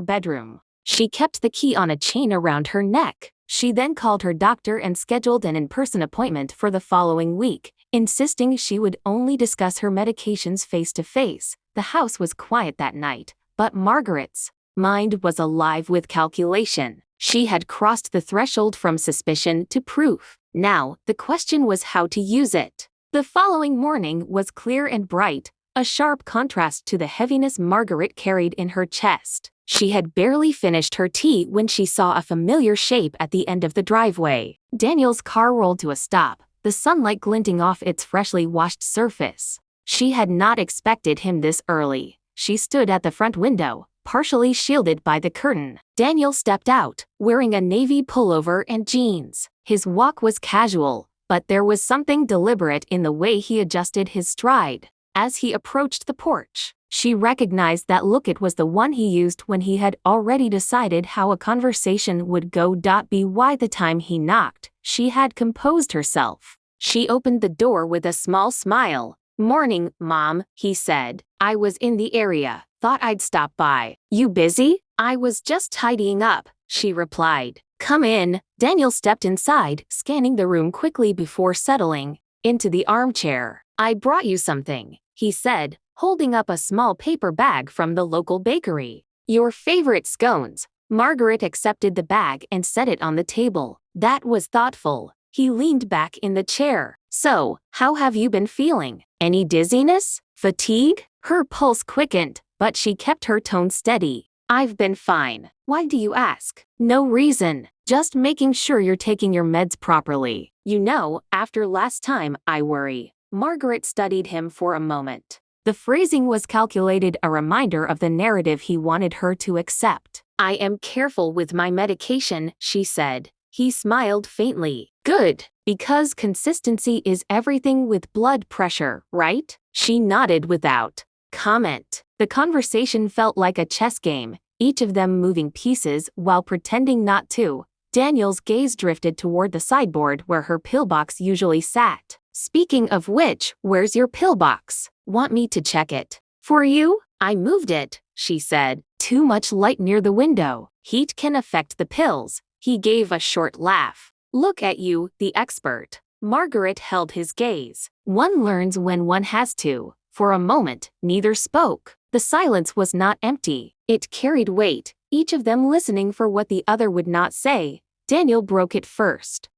bedroom. She kept the key on a chain around her neck. She then called her doctor and scheduled an in-person appointment for the following week, insisting she would only discuss her medications face-to-face. The house was quiet that night, but Margaret's mind was alive with calculation. She had crossed the threshold from suspicion to proof. Now, the question was how to use it. The following morning was clear and bright, a sharp contrast to the heaviness Margaret carried in her chest. She had barely finished her tea when she saw a familiar shape at the end of the driveway. Daniel's car rolled to a stop, the sunlight glinting off its freshly washed surface. She had not expected him this early. She stood at the front window, partially shielded by the curtain. Daniel stepped out, wearing a navy pullover and jeans. His walk was casual, but there was something deliberate in the way he adjusted his stride. As he approached the porch, she recognized that look. It was the one he used when he had already decided how a conversation would go. By the time he knocked, she had composed herself. She opened the door with a small smile. "Morning, Mom," he said. "I was in the area. Thought I'd stop by. You busy?" "I was just tidying up," she replied. "Come in." Daniel stepped inside, scanning the room quickly before settling into the armchair. "I brought you something," he said, holding up a small paper bag from the local bakery. "Your favorite scones." Margaret accepted the bag and set it on the table. That was thoughtful. He leaned back in the chair. "So, how have you been feeling? Any dizziness? Fatigue?" Her pulse quickened, but she kept her tone steady. "I've been fine. Why do you ask?" "No reason. Just making sure you're taking your meds properly. You know, after last time, I worry." Margaret studied him for a moment. The phrasing was calculated, a reminder of the narrative he wanted her to accept. "I am careful with my medication," she said. He smiled faintly. "Good, because consistency is everything with blood pressure, right?" She nodded without comment. The conversation felt like a chess game, each of them moving pieces while pretending not to. Daniel's gaze drifted toward the sideboard where her pillbox usually sat. "Speaking of which, where's your pillbox? Want me to check it?" "For you? I moved it," she said. "Too much light near the window. Heat can affect the pills." He gave a short laugh. "Look at you, the expert." Margaret held his gaze. One learns when one has to. For a moment, neither spoke. The silence was not empty. It carried weight, each of them listening for what the other would not say. Daniel broke it first.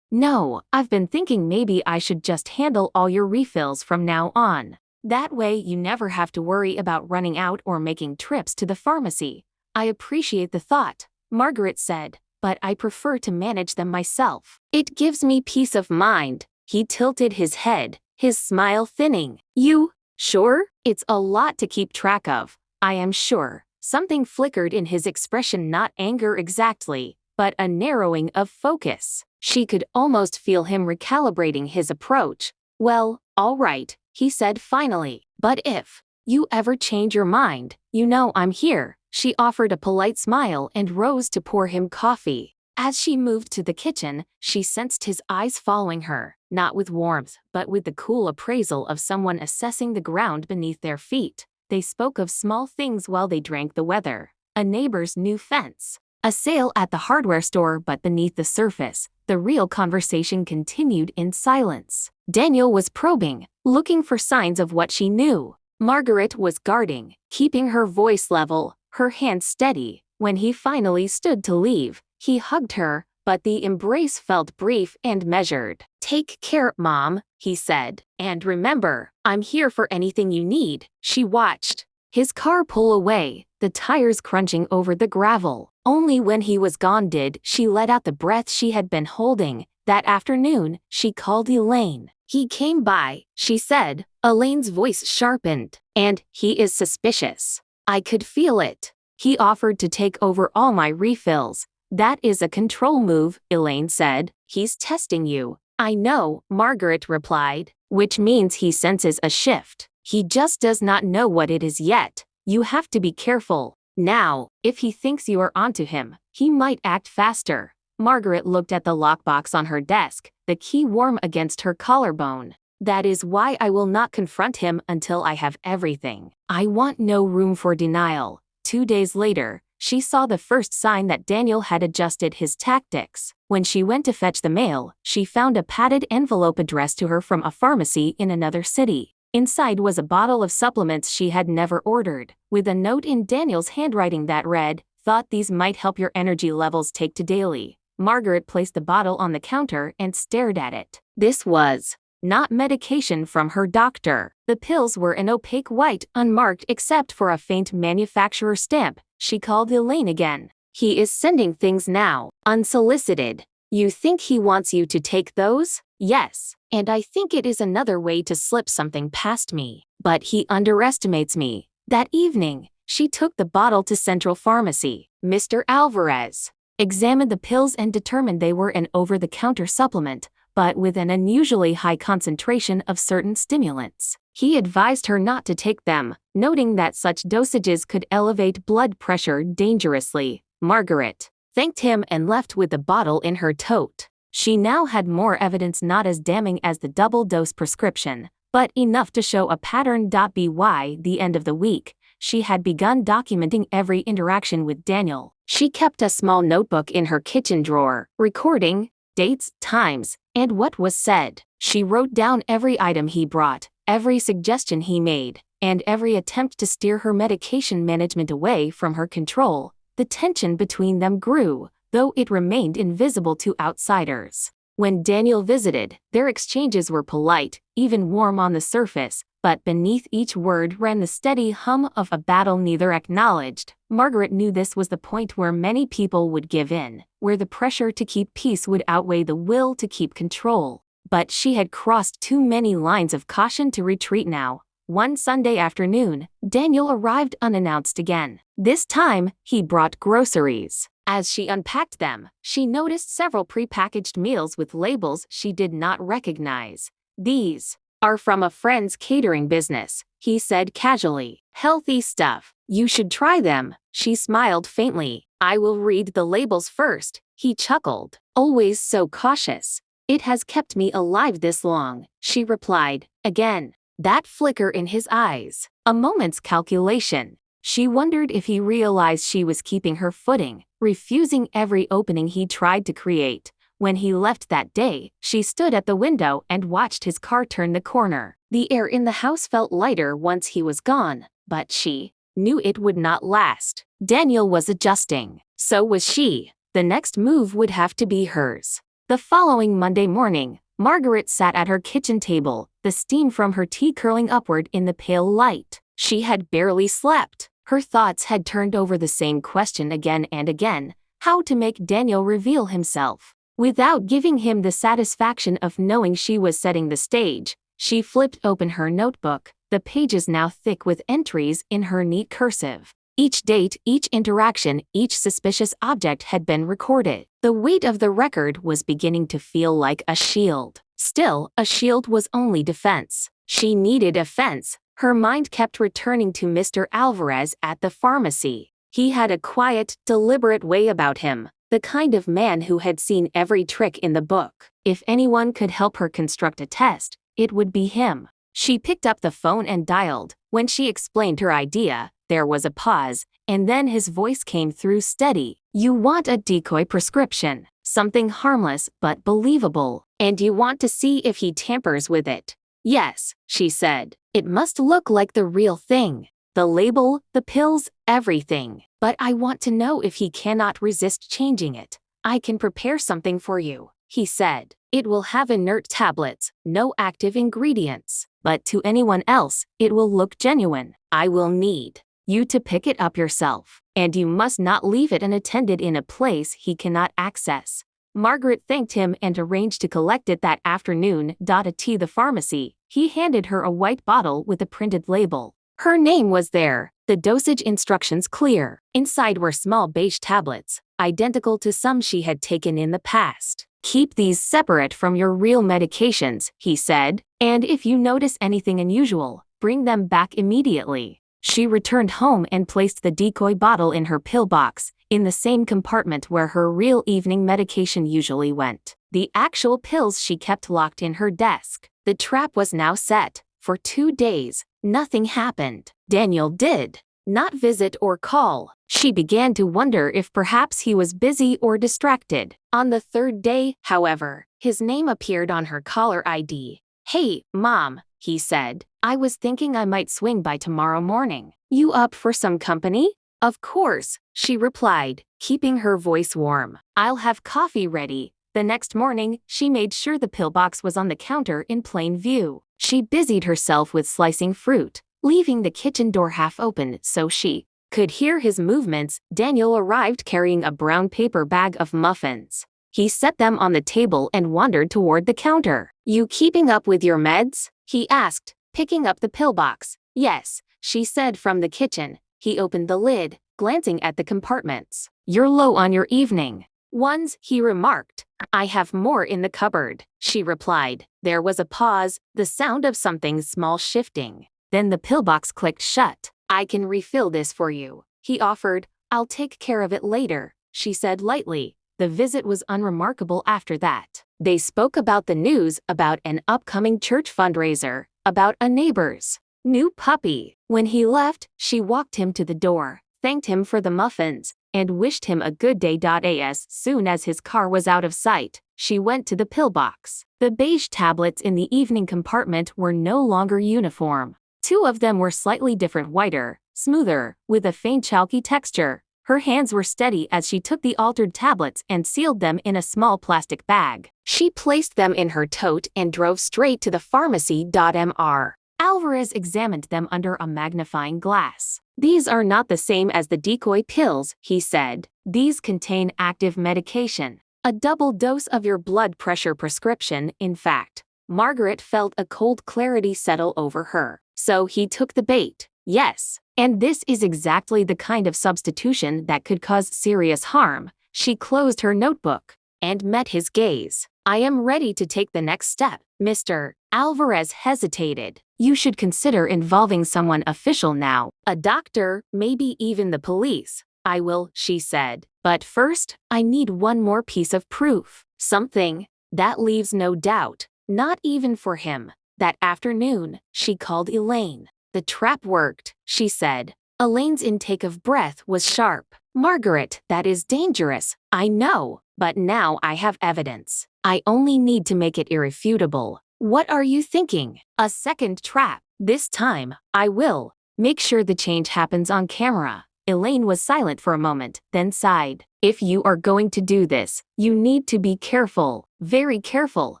No, I've been thinking maybe I should just handle all your refills from now on. That way you never have to worry about running out or making trips to the pharmacy." "I appreciate the thought," Margaret said, "but I prefer to manage them myself. It gives me peace of mind." He tilted his head, his smile thinning. "You sure? It's a lot to keep track of." "I am sure." Something flickered in his expression, not anger exactly, but a narrowing of focus. She could almost feel him recalibrating his approach. "Well, all right," he said finally. "But if you ever change your mind, you know I'm here." She offered a polite smile and rose to pour him coffee. As she moved to the kitchen, she sensed his eyes following her, not with warmth, but with the cool appraisal of someone assessing the ground beneath their feet. They spoke of small things while they drank the weather. A neighbor's new fence, a sale at the hardware store, but beneath the surface, the real conversation continued in silence. Daniel was probing, looking for signs of what she knew. Margaret was guarding, keeping her voice level, her hand steady. When he finally stood to leave, he hugged her, but the embrace felt brief and measured. "Take care, Mom," he said. "And remember, I'm here for anything you need." She watched his car pull away, the tires crunching over the gravel. Only when he was gone did she let out the breath she had been holding. That afternoon, she called Elaine. "He came by," she said. Elaine's voice sharpened. "And he is suspicious. I could feel it. He offered to take over all my refills." "That is a control move," Elaine said. "He's testing you." "I know," Margaret replied, "which means he senses a shift. He just does not know what it is yet. You have to be careful. Now, if he thinks you are onto him, he might act faster." Margaret looked at the lockbox on her desk, the key warm against her collarbone. That is why I will not confront him until I have everything. I want no room for denial. 2 days later, she saw the first sign that Daniel had adjusted his tactics. When she went to fetch the mail, she found a padded envelope addressed to her from a pharmacy in another city. Inside was a bottle of supplements she had never ordered, with a note in Daniel's handwriting that read, "Thought these might help your energy levels, take to daily." Margaret placed the bottle on the counter and stared at it. This was not medication from her doctor. The pills were an opaque white, unmarked except for a faint manufacturer stamp. She called Elaine again. "He is sending things now, unsolicited. You think he wants you to take those?" "Yes, and I think it is another way to slip something past me. But he underestimates me." That evening, she took the bottle to Central Pharmacy. Mr. Alvarez examined the pills and determined they were an over-the-counter supplement, but with an unusually high concentration of certain stimulants. He advised her not to take them, noting that such dosages could elevate blood pressure dangerously. Margaret thanked him and left with the bottle in her tote. She now had more evidence, not as damning as the double-dose prescription, but enough to show a pattern. By the end of the week, she had begun documenting every interaction with Daniel. She kept a small notebook in her kitchen drawer, recording dates, times, and what was said. She wrote down every item he brought, every suggestion he made, and every attempt to steer her medication management away from her control. The tension between them grew, though it remained invisible to outsiders. When Daniel visited, their exchanges were polite, even warm on the surface, but beneath each word ran the steady hum of a battle neither acknowledged. Margaret knew this was the point where many people would give in, where the pressure to keep peace would outweigh the will to keep control. But she had crossed too many lines of caution to retreat now. One Sunday afternoon, Daniel arrived unannounced again. This time, he brought groceries. As she unpacked them, she noticed several prepackaged meals with labels she did not recognize. "These are from a friend's catering business," he said casually. "Healthy stuff. You should try them." She smiled faintly. "I will read the labels first," he chuckled. "Always so cautious." "It has kept me alive this long," she replied, again. That flicker in his eyes, a moment's calculation. She wondered if he realized she was keeping her footing, refusing every opening he tried to create. When he left that day, she stood at the window and watched his car turn the corner. The air in the house felt lighter once he was gone, but she knew it would not last. Daniel was adjusting. So was she. The next move would have to be hers. The following Monday morning, Margaret sat at her kitchen table, the steam from her tea curling upward in the pale light. She had barely slept. Her thoughts had turned over the same question again and again: how to make Daniel reveal himself without giving him the satisfaction of knowing she was setting the stage. She flipped open her notebook, the pages now thick with entries in her neat cursive. Each date, each interaction, each suspicious object had been recorded. The weight of the record was beginning to feel like a shield. Still, a shield was only defense. She needed offense. Her mind kept returning to Mr. Alvarez at the pharmacy. He had a quiet, deliberate way about him, the kind of man who had seen every trick in the book. If anyone could help her construct a test, it would be him. She picked up the phone and dialed. When she explained her idea, there was a pause, and then his voice came through steady. "You want a decoy prescription, something harmless but believable, and you want to see if he tampers with it." "Yes," she said. "It must look like the real thing. The label, the pills, everything. But I want to know if he cannot resist changing it." "I can prepare something for you," he said. "It will have inert tablets, no active ingredients. But to anyone else, it will look genuine. I will need you to pick it up yourself, and you must not leave it unattended in a place he cannot access." Margaret thanked him and arranged to collect it that afternoon. At the pharmacy, he handed her a white bottle with a printed label. Her name was there, the dosage instructions clear. Inside were small beige tablets, identical to some she had taken in the past. "Keep these separate from your real medications," he said, "and if you notice anything unusual, bring them back immediately." She returned home and placed the decoy bottle in her pillbox. in the same compartment where her real evening medication usually went. The actual pills she kept locked in her desk. The trap was now set. For 2 days, nothing happened. Daniel did not visit or call. She began to wonder if perhaps he was busy or distracted. On the 3rd day, however, his name appeared on her caller ID. "Hey, Mom," he said. "I was thinking I might swing by tomorrow morning. You up for some company?" "Of course," she replied, keeping her voice warm. "I'll have coffee ready." The next morning, she made sure the pillbox was on the counter in plain view. She busied herself with slicing fruit, leaving the kitchen door half open so she could hear his movements. Daniel arrived carrying a brown paper bag of muffins. He set them on the table and wandered toward the counter. "You keeping up with your meds?" he asked, picking up the pillbox. "Yes," she said from the kitchen. He opened the lid, glancing at the compartments. "You're low on your evening ones," he remarked. "I have more in the cupboard," she replied. There was a pause, the sound of something small shifting. Then the pillbox clicked shut. "I can refill this for you," he offered. "I'll take care of it later," she said lightly. The visit was unremarkable after that. They spoke about the news, about an upcoming church fundraiser, about a neighbor's new puppy. When he left, she walked him to the door, thanked him for the muffins, and wished him a good day. As soon as his car was out of sight, she went to the pillbox. The beige tablets in the evening compartment were no longer uniform. 2 of them were slightly different, whiter, smoother, with a faint chalky texture. Her hands were steady as she took the altered tablets and sealed them in a small plastic bag. She placed them in her tote and drove straight to the pharmacy. Mr. Alvarez examined them under a magnifying glass. "These are not the same as the decoy pills," he said. "These contain active medication. A double dose of your blood pressure prescription, in fact." Margaret felt a cold clarity settle over her. So he took the bait. Yes, and this is exactly the kind of substitution that could cause serious harm. She closed her notebook and met his gaze. "I am ready to take the next step." Mr. Alvarez hesitated. "You should consider involving someone official now. A doctor, maybe even the police." "I will," she said. "But first, I need one more piece of proof. Something that leaves no doubt, not even for him." That afternoon, she called Elaine. "The trap worked," she said. Elaine's intake of breath was sharp. "Margaret, that is dangerous. I know, but now I have evidence. I only need to make it irrefutable." "What are you thinking?" "A second trap. This time, I will make sure the change happens on camera." Elaine was silent for a moment, then sighed. "If you are going to do this, you need to be careful, very careful."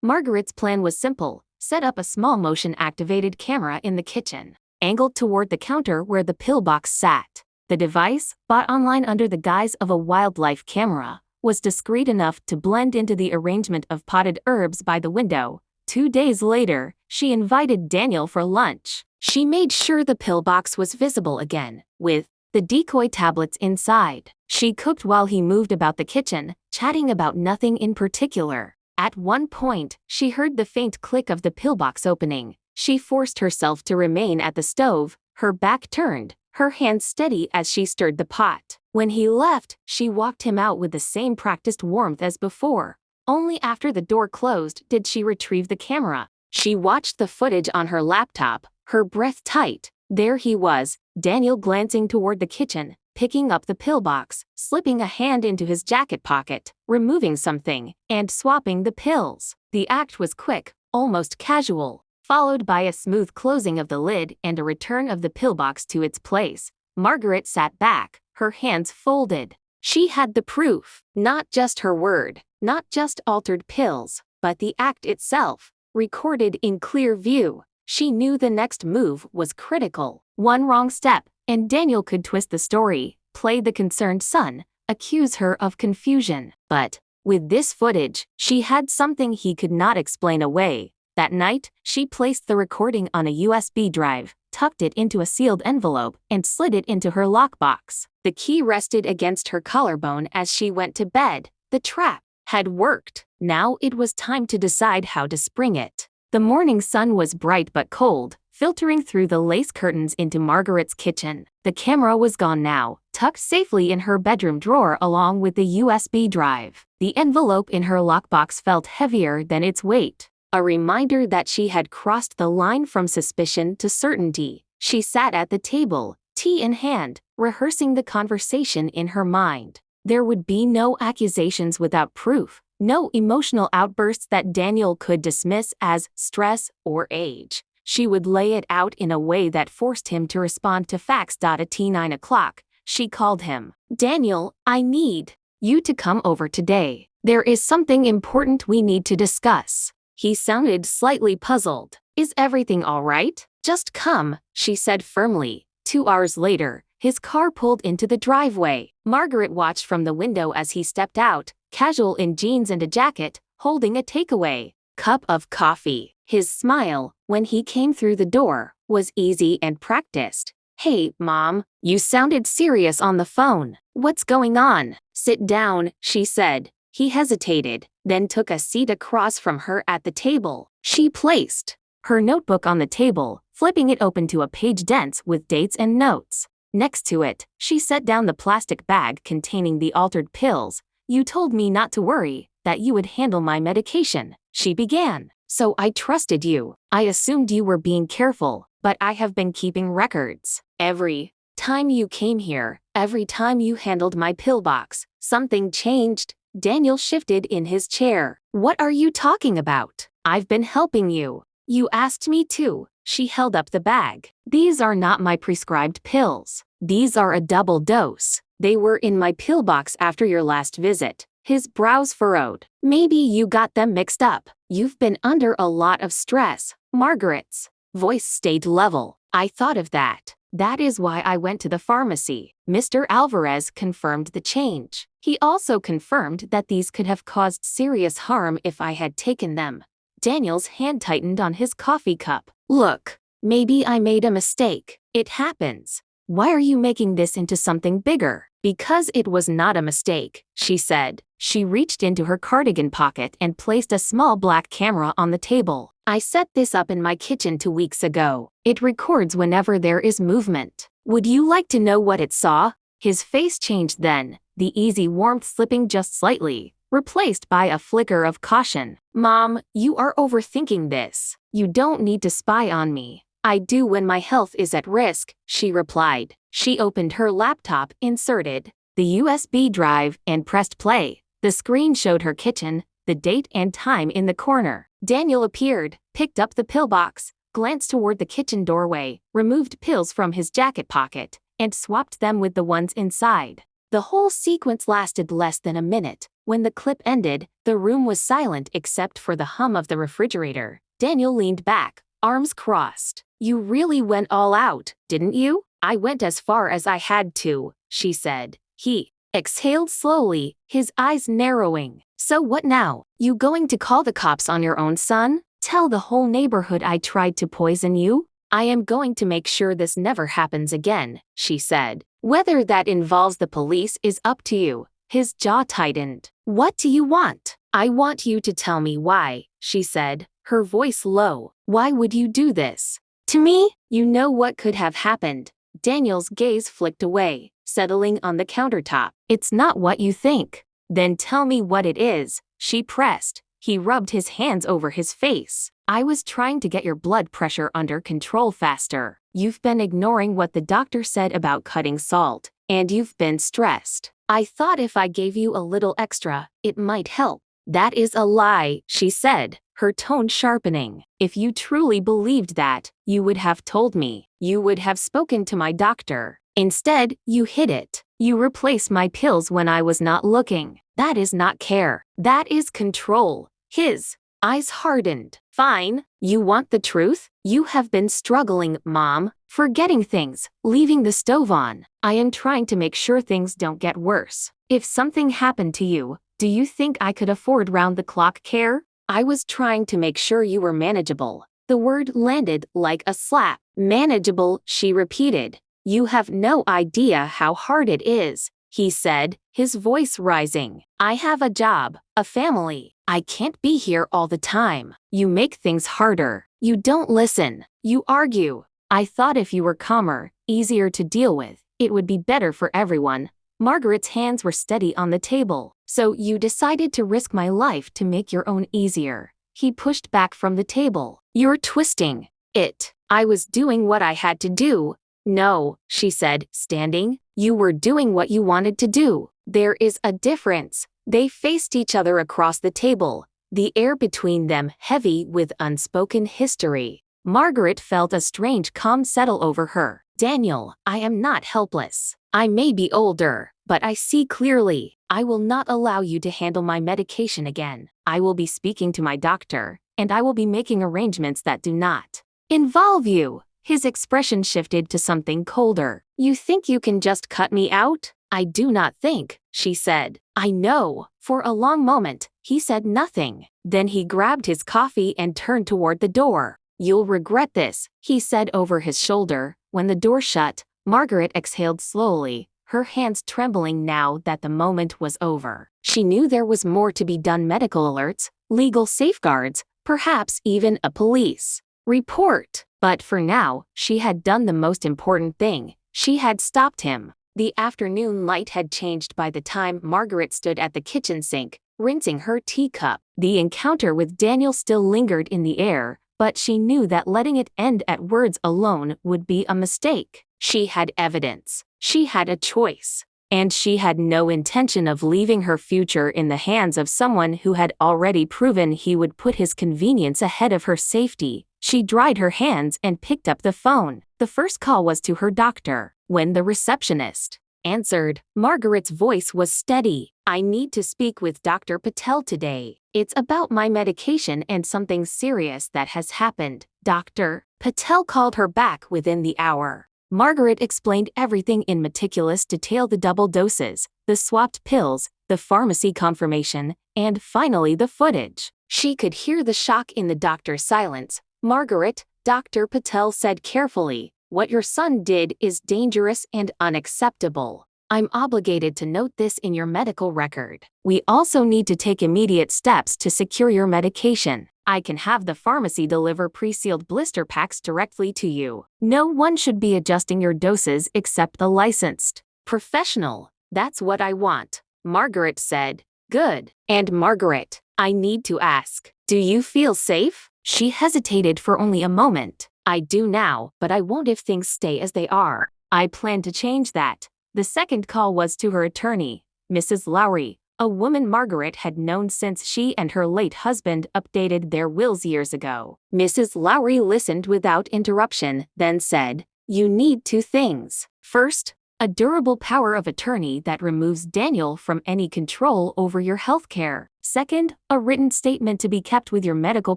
Margaret's plan was simple. Set up a small motion-activated camera in the kitchen, angled toward the counter where the pillbox sat. The device, bought online under the guise of a wildlife camera, was discreet enough to blend into the arrangement of potted herbs by the window. 2 days later, she invited Daniel for lunch. She made sure the pillbox was visible again, with the decoy tablets inside. She cooked while he moved about the kitchen, chatting about nothing in particular. At one point, she heard the faint click of the pillbox opening. She forced herself to remain at the stove, her back turned, her hands steady as she stirred the pot. When he left, she walked him out with the same practiced warmth as before. Only after the door closed did she retrieve the camera. She watched the footage on her laptop, her breath tight. There he was, Daniel glancing toward the kitchen, picking up the pillbox, slipping a hand into his jacket pocket, removing something, and swapping the pills. The act was quick, almost casual, followed by a smooth closing of the lid and a return of the pillbox to its place. Margaret sat back, her hands folded. She had the proof, not just her word, not just altered pills, but the act itself, recorded in clear view. She knew the next move was critical. One wrong step, and Daniel could twist the story, play the concerned son, accuse her of confusion. But with this footage, she had something he could not explain away. That night, she placed the recording on a USB drive, tucked it into a sealed envelope, and slid it into her lockbox. The key rested against her collarbone as she went to bed. The trap had worked. Now it was time to decide how to spring it. The morning sun was bright but cold, filtering through the lace curtains into Margaret's kitchen. The camera was gone now, tucked safely in her bedroom drawer along with the USB drive. The envelope in her lockbox felt heavier than its weight, a reminder that she had crossed the line from suspicion to certainty. She sat at the table, tea in hand, rehearsing the conversation in her mind. There would be no accusations without proof, no emotional outbursts that Daniel could dismiss as stress or age. She would lay it out in a way that forced him to respond to facts. At 9 o'clock, she called him. Daniel, I need you to come over today. There is something important we need to discuss. He sounded slightly puzzled. Is everything all right? Just come, she said firmly. 2 hours later, his car pulled into the driveway. Margaret watched from the window as he stepped out, casual in jeans and a jacket, holding a takeaway cup of coffee. His smile, when he came through the door, was easy and practiced. Hey, Mom, you sounded serious on the phone. What's going on? Sit down, she said. He hesitated, then took a seat across from her at the table. She placed her notebook on the table, flipping it open to a page dense with dates and notes. Next to it, she set down the plastic bag containing the altered pills. You told me not to worry, that you would handle my medication, she began. So I trusted you. I assumed you were being careful, but I have been keeping records. Every time you came here, every time you handled my pillbox, something changed. Daniel shifted in his chair. What are you talking about? I've been helping you. You asked me to. She held up the bag. These are not my prescribed pills. These are a double dose. They were in my pillbox after your last visit. His brows furrowed. Maybe you got them mixed up. You've been under a lot of stress. Margaret's voice stayed level. I thought of that. That is why I went to the pharmacy. Mr. Alvarez confirmed the change. He also confirmed that these could have caused serious harm if I had taken them. Daniel's hand tightened on his coffee cup. Look, maybe I made a mistake. It happens. Why are you making this into something bigger? Because it was not a mistake, she said. She reached into her cardigan pocket and placed a small black camera on the table. I set this up in my kitchen 2 weeks ago. It records whenever there is movement. Would you like to know what it saw? His face changed then, the easy warmth slipping just slightly, replaced by a flicker of caution. Mom, you are overthinking this. You don't need to spy on me. I do when my health is at risk, she replied. She opened her laptop, inserted the USB drive, and pressed play. The screen showed her kitchen, the date and time in the corner. Daniel appeared, picked up the pillbox, glanced toward the kitchen doorway, removed pills from his jacket pocket, and swapped them with the ones inside. The whole sequence lasted less than a minute. When the clip ended, the room was silent except for the hum of the refrigerator. Daniel leaned back, arms crossed. You really went all out, didn't you? I went as far as I had to, she said. He exhaled slowly, his eyes narrowing. So what now? You going to call the cops on your own son? Tell the whole neighborhood I tried to poison you? I am going to make sure this never happens again, she said. Whether that involves the police is up to you. His jaw tightened. What do you want? I want you to tell me why, she said, her voice low. Why would you do this? To me, you know what could have happened. Daniel's gaze flicked away, settling on the countertop. It's not what you think. Then tell me what it is, she pressed. He rubbed his hands over his face. I was trying to get your blood pressure under control faster. You've been ignoring what the doctor said about cutting salt, and you've been stressed. I thought if I gave you a little extra, it might help. That is a lie, she said, her tone sharpening. If you truly believed that, you would have told me. You would have spoken to my doctor. Instead, you hid it. You replaced my pills when I was not looking. That is not care. That is control. His eyes hardened. Fine. You want the truth? You have been struggling, Mom, forgetting things, leaving the stove on. I am trying to make sure things don't get worse. If something happened to you, do you think I could afford round-the-clock care? I was trying to make sure you were manageable. The word landed like a slap. Manageable, she repeated. You have no idea how hard it is, he said, his voice rising. I have a job, a family. I can't be here all the time. You make things harder. You don't listen. You argue. I thought if you were calmer, easier to deal with, it would be better for everyone. Margaret's hands were steady on the table. So you decided to risk my life to make your own easier. He pushed back from the table. You're twisting it. I was doing what I had to do. No, she said, standing. You were doing what you wanted to do. There is a difference. They faced each other across the table, the air between them heavy with unspoken history. Margaret felt a strange calm settle over her. Daniel, I am not helpless. I may be older, but I see clearly. I will not allow you to handle my medication again. I will be speaking to my doctor, and I will be making arrangements that do not involve you. His expression shifted to something colder. You think you can just cut me out? I do not think, she said. I know. For a long moment, he said nothing. Then he grabbed his coffee and turned toward the door. You'll regret this, he said over his shoulder. When the door shut, Margaret exhaled slowly, her hands trembling now that the moment was over. She knew there was more to be done: medical alerts, legal safeguards, perhaps even a police report. But for now, she had done the most important thing. She had stopped him. The afternoon light had changed by the time Margaret stood at the kitchen sink, rinsing her teacup. The encounter with Daniel still lingered in the air, but she knew that letting it end at words alone would be a mistake. She had evidence. She had a choice. And she had no intention of leaving her future in the hands of someone who had already proven he would put his convenience ahead of her safety. She dried her hands and picked up the phone. The first call was to her doctor. When the receptionist answered, Margaret's voice was steady. I need to speak with Dr. Patel today. It's about my medication and something serious that has happened. Dr. Patel called her back within the hour. Margaret explained everything in meticulous detail: the double doses, the swapped pills, the pharmacy confirmation, and finally the footage. She could hear the shock in the doctor's silence. Margaret, Dr. Patel said carefully, what your son did is dangerous and unacceptable. I'm obligated to note this in your medical record. We also need to take immediate steps to secure your medication. I can have the pharmacy deliver pre-sealed blister packs directly to you. No one should be adjusting your doses except the licensed professional. That's what I want, Margaret said. Good. And Margaret, I need to ask, do you feel safe? She hesitated for only a moment. I do now, but I won't if things stay as they are. I plan to change that. The second call was to her attorney, Mrs. Lowry, a woman Margaret had known since she and her late husband updated their wills years ago. Mrs. Lowry listened without interruption, then said, you need two things. First, a durable power of attorney that removes Daniel from any control over your health care. Second, a written statement to be kept with your medical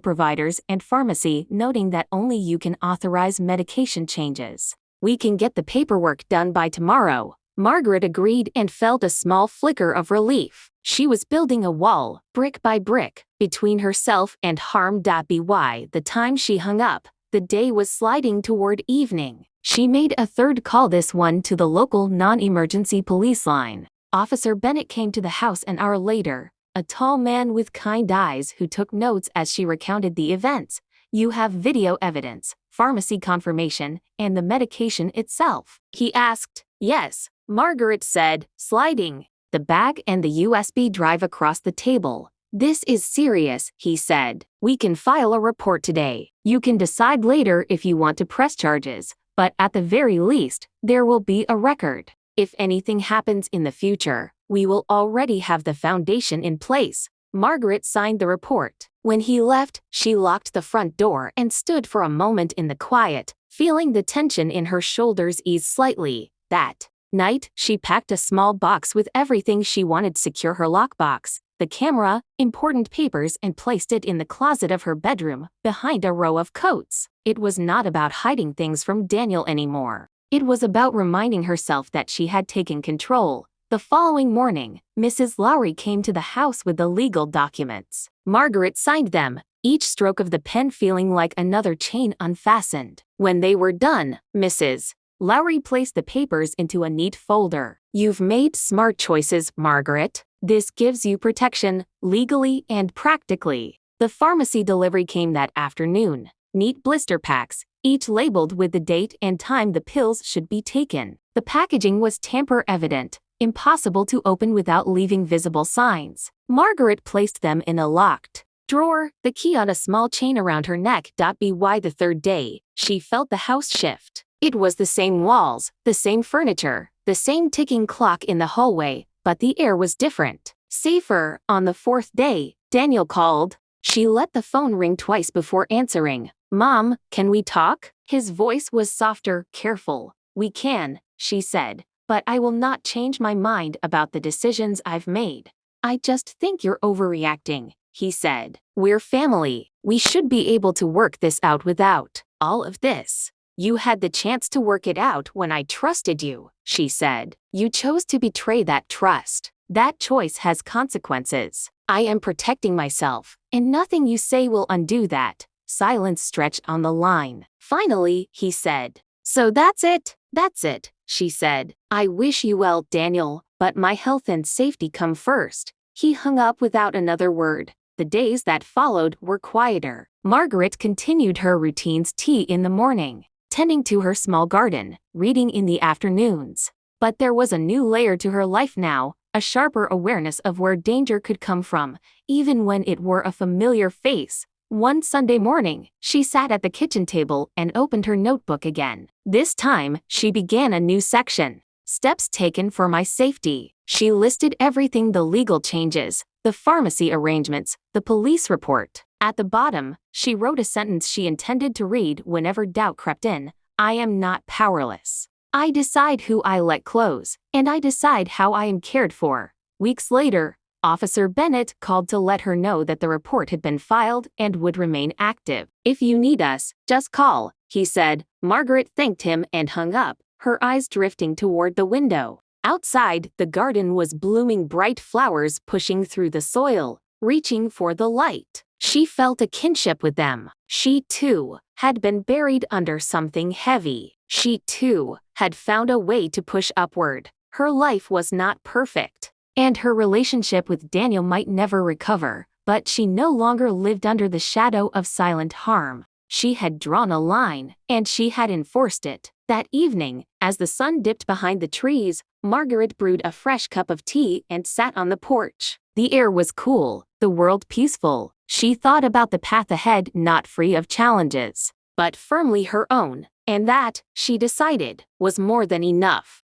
providers and pharmacy noting that only you can authorize medication changes. We can get the paperwork done by tomorrow. Margaret agreed and felt a small flicker of relief. She was building a wall, brick by brick, between herself and harm. By the time she hung up, the day was sliding toward evening. She made a third call, this one to the local non-emergency police line. Officer Bennett came to the house an hour later, a tall man with kind eyes who took notes as she recounted the events. You have video evidence, pharmacy confirmation, and the medication itself? He asked. Yes, Margaret said, sliding the bag and the USB drive across the table. This is serious, he said. We can file a report today. You can decide later if you want to press charges, but at the very least, there will be a record. If anything happens in the future, we will already have the foundation in place. Margaret signed the report. When he left, she locked the front door and stood for a moment in the quiet, feeling the tension in her shoulders ease slightly. That night, she packed a small box with everything she wanted: secure her lockbox, the camera, important papers, and placed it in the closet of her bedroom, behind a row of coats. It was not about hiding things from Daniel anymore. It was about reminding herself that she had taken control. The following morning, Mrs. Lowry came to the house with the legal documents. Margaret signed them, each stroke of the pen feeling like another chain unfastened. When they were done, Mrs. Lowry placed the papers into a neat folder. You've made smart choices, Margaret. This gives you protection, legally and practically. The pharmacy delivery came that afternoon. neat blister packs, each labeled with the date and time the pills should be taken. The packaging was tamper-evident, impossible to open without leaving visible signs. Margaret placed them in a locked drawer, the key on a small chain around her neck. By the third day, she felt the house shift. It was the same walls, the same furniture, the same ticking clock in the hallway, but the air was different. Safer. On the fourth day, Daniel called. She let the phone ring twice before answering. "Mom, can we talk?" His voice was softer, careful. "We can," she said, "but I will not change my mind about the decisions I've made." "I just think you're overreacting," he said. "We're family. We should be able to work this out without all of this." "You had the chance to work it out when I trusted you," she said. "You chose to betray that trust. That choice has consequences. I am protecting myself, and nothing you say will undo that." Silence stretched on the line. Finally, he said, "So that's it?" "That's it," she said. "I wish you well, Daniel, but my health and safety come first." He hung up without another word. The days that followed were quieter. Margaret continued her routines: tea in the morning, tending to her small garden, reading in the afternoons. But there was a new layer to her life now, a sharper awareness of where danger could come from, even when it wore a familiar face. One Sunday morning, she sat at the kitchen table and opened her notebook again. This time, she began a new section. "Steps taken for my safety." She listed everything: the legal changes, the pharmacy arrangements, the police report. At the bottom, she wrote a sentence she intended to read whenever doubt crept in: "I am not powerless. I decide who I let close, and I decide how I am cared for." Weeks later, Officer Bennett called to let her know that the report had been filed and would remain active. "If you need us, just call," he said. Margaret thanked him and hung up, her eyes drifting toward the window. Outside, the garden was blooming, bright flowers pushing through the soil, reaching for the light. She felt a kinship with them. She, too, had been buried under something heavy. She, too, had found a way to push upward. Her life was not perfect, and her relationship with Daniel might never recover, but she no longer lived under the shadow of silent harm. She had drawn a line, and she had enforced it. That evening, as the sun dipped behind the trees, Margaret brewed a fresh cup of tea and sat on the porch. The air was cool, the world peaceful. She thought about the path ahead, not free of challenges, but firmly her own, and that, she decided, was more than enough.